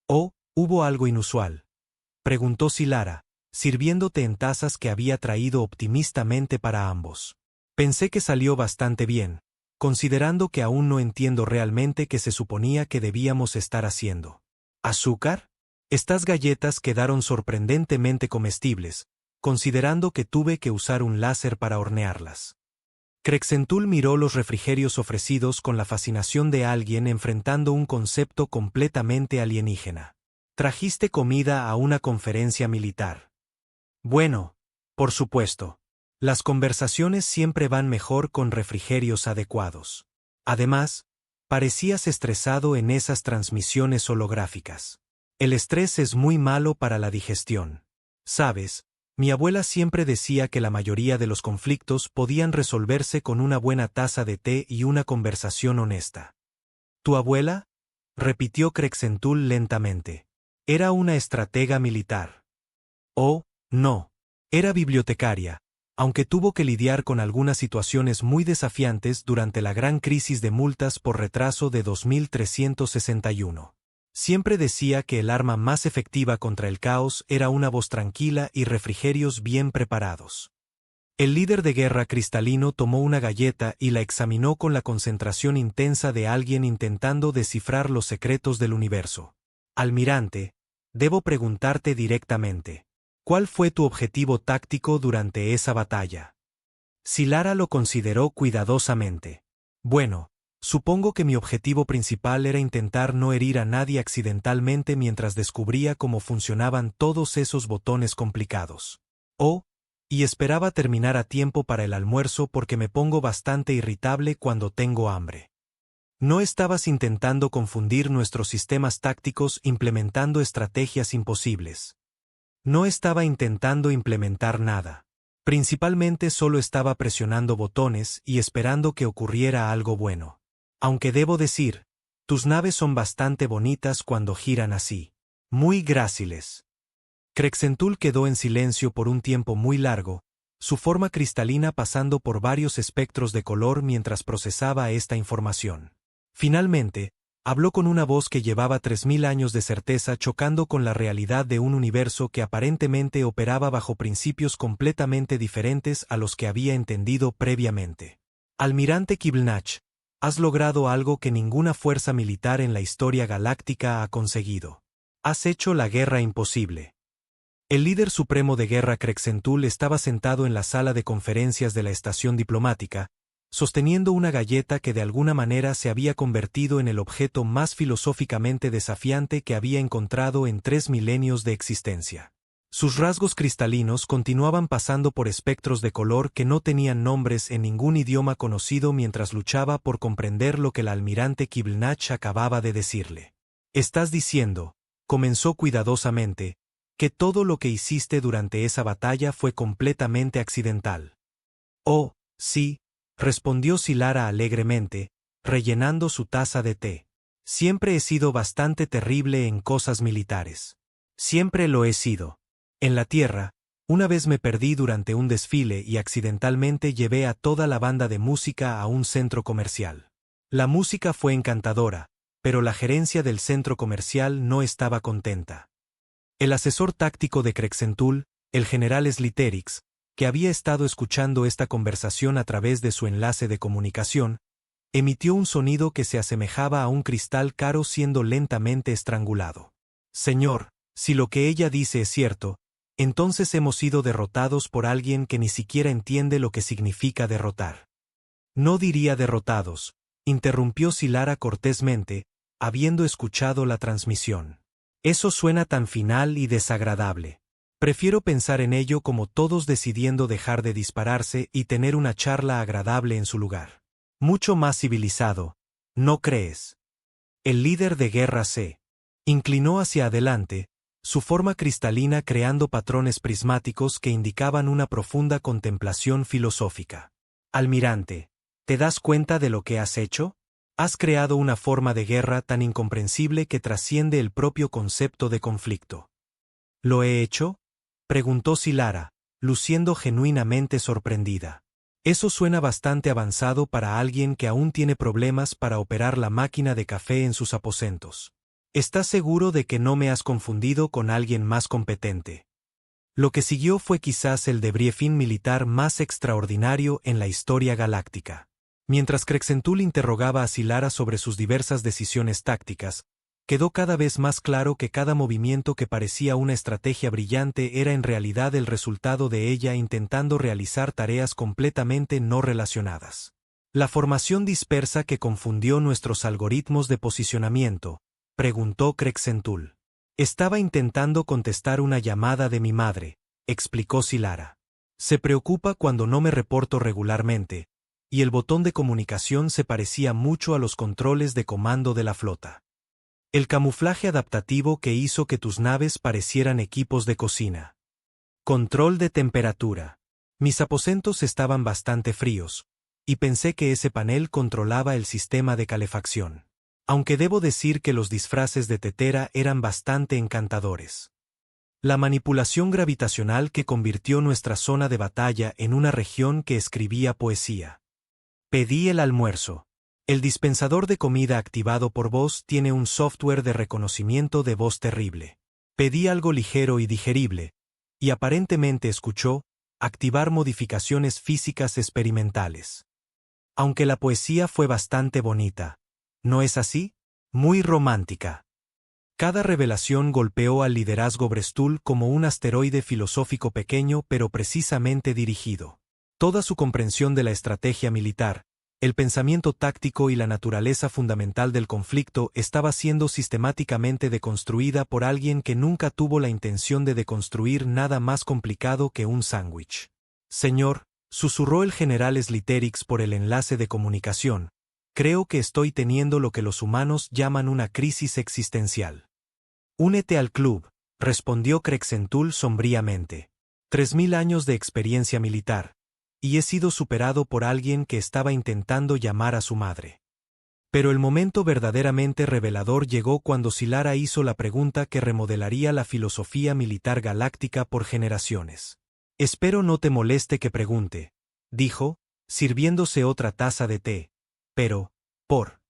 S1: ¿Oh, hubo algo inusual?, preguntó Silara, sirviéndote en tazas que había traído optimistamente para ambos. Pensé que salió bastante bien, considerando que aún no entiendo realmente qué se suponía que debíamos estar haciendo. ¿Azúcar? Estas galletas quedaron sorprendentemente comestibles, considerando que tuve que usar un láser para hornearlas. Krexentul miró los refrigerios ofrecidos con la fascinación de alguien enfrentando un concepto completamente alienígena. ¿Trajiste comida a una conferencia militar? Bueno, por supuesto. Las conversaciones siempre van mejor con refrigerios adecuados. Además, parecías estresado en esas transmisiones holográficas. El estrés es muy malo para la digestión. ¿Sabes? Mi abuela siempre decía que la mayoría de los conflictos podían resolverse con una buena taza de té y una conversación honesta. ¿Tu abuela?, repitió Krexentul lentamente. Era una estratega militar. Oh, no. Era bibliotecaria, aunque tuvo que lidiar con algunas situaciones muy desafiantes durante la gran crisis de multas por retraso de 2361. Siempre decía que el arma más efectiva contra el caos era una voz tranquila y refrigerios bien preparados. El líder de guerra cristalino tomó una galleta y la examinó con la concentración intensa de alguien intentando descifrar los secretos del universo. Almirante, debo preguntarte directamente. ¿Cuál fue tu objetivo táctico durante esa batalla? Silara lo consideró cuidadosamente. Bueno, supongo que mi objetivo principal era intentar no herir a nadie accidentalmente mientras descubría cómo funcionaban todos esos botones complicados. Oh, y esperaba terminar a tiempo para el almuerzo porque me pongo bastante irritable cuando tengo hambre. No estabas intentando confundir nuestros sistemas tácticos implementando estrategias imposibles. No estaba intentando implementar nada. Principalmente solo estaba presionando botones y esperando que ocurriera algo bueno. Aunque debo decir, tus naves son bastante bonitas cuando giran así. Muy gráciles. Krexentul quedó en silencio por un tiempo muy largo, su forma cristalina pasando por varios espectros de color mientras procesaba esta información. Finalmente, habló con una voz que llevaba 3000 años de certeza chocando con la realidad de un universo que aparentemente operaba bajo principios completamente diferentes a los que había entendido previamente. Almirante Kibelnach, has logrado algo que ninguna fuerza militar en la historia galáctica ha conseguido. Has hecho la guerra imposible. El líder supremo de guerra Krexentul estaba sentado en la sala de conferencias de la estación diplomática, sosteniendo una galleta que de alguna manera se había convertido en el objeto más filosóficamente desafiante que había encontrado en 3 milenios de existencia. Sus rasgos cristalinos continuaban pasando por espectros de color que no tenían nombres en ningún idioma conocido mientras luchaba por comprender lo que el almirante Kibelnach acababa de decirle. «Estás diciendo», comenzó cuidadosamente, «que todo lo que hiciste durante esa batalla fue completamente accidental». «Oh, sí», respondió Silara alegremente, rellenando su taza de té. «Siempre he sido bastante terrible en cosas militares. Siempre lo he sido. En la tierra, una vez me perdí durante un desfile y accidentalmente llevé a toda la banda de música a un centro comercial. La música fue encantadora, pero la gerencia del centro comercial no estaba contenta. El asesor táctico de Krexentul, el general Sliterix, que había estado escuchando esta conversación a través de su enlace de comunicación, emitió un sonido que se asemejaba a un cristal caro siendo lentamente estrangulado. «Señor, si lo que ella dice es cierto, entonces hemos sido derrotados por alguien que ni siquiera entiende lo que significa derrotar». «No diría derrotados», interrumpió Silara cortésmente, habiendo escuchado la transmisión. «Eso suena tan final y desagradable. Prefiero pensar en ello como todos decidiendo dejar de dispararse y tener una charla agradable en su lugar. Mucho más civilizado, ¿no crees?» El líder de guerra se inclinó hacia adelante, su forma cristalina creando patrones prismáticos que indicaban una profunda contemplación filosófica. «Almirante, ¿te das cuenta de lo que has hecho? Has creado una forma de guerra tan incomprensible que trasciende el propio concepto de conflicto». «¿Lo he hecho?», preguntó Silara, luciendo genuinamente sorprendida. «Eso suena bastante avanzado para alguien que aún tiene problemas para operar la máquina de café en sus aposentos. ¿Estás seguro de que no me has confundido con alguien más competente?». Lo que siguió fue quizás el debriefing militar más extraordinario en la historia galáctica. Mientras Krexentul interrogaba a Silara sobre sus diversas decisiones tácticas, quedó cada vez más claro que cada movimiento que parecía una estrategia brillante era en realidad el resultado de ella intentando realizar tareas completamente no relacionadas. «¿La formación dispersa que confundió nuestros algoritmos de posicionamiento?», preguntó Krexentul. «Estaba intentando contestar una llamada de mi madre», explicó Silara. «Se preocupa cuando no me reporto regularmente, y el botón de comunicación se parecía mucho a los controles de comando de la flota. El camuflaje adaptativo que hizo que tus naves parecieran equipos de cocina. Control de temperatura. Mis aposentos estaban bastante fríos, y pensé que ese panel controlaba el sistema de calefacción. Aunque debo decir que los disfraces de tetera eran bastante encantadores. La manipulación gravitacional que convirtió nuestra zona de batalla en una región que escribía poesía. Pedí el almuerzo. El dispensador de comida activado por voz tiene un software de reconocimiento de voz terrible. Pedí algo ligero y digerible, y aparentemente escuchó, activar modificaciones físicas experimentales. Aunque la poesía fue bastante bonita, ¿no es así? Muy romántica. Cada revelación golpeó al liderazgo Brestul como un asteroide filosófico pequeño pero precisamente dirigido. Toda su comprensión de la estrategia militar, el pensamiento táctico y la naturaleza fundamental del conflicto estaba siendo sistemáticamente deconstruida por alguien que nunca tuvo la intención de deconstruir nada más complicado que un sándwich. «Señor», susurró el general Sliterix por el enlace de comunicación, «creo que estoy teniendo lo que los humanos llaman una crisis existencial». «Únete al club», respondió Krexentul sombríamente. 3000 años de experiencia militar, y he sido superado por alguien que estaba intentando llamar a su madre. Pero el momento verdaderamente revelador llegó cuando Silara hizo la pregunta que remodelaría la filosofía militar galáctica por generaciones. «Espero no te moleste que pregunte», dijo, sirviéndose otra taza de té, «pero, ¿por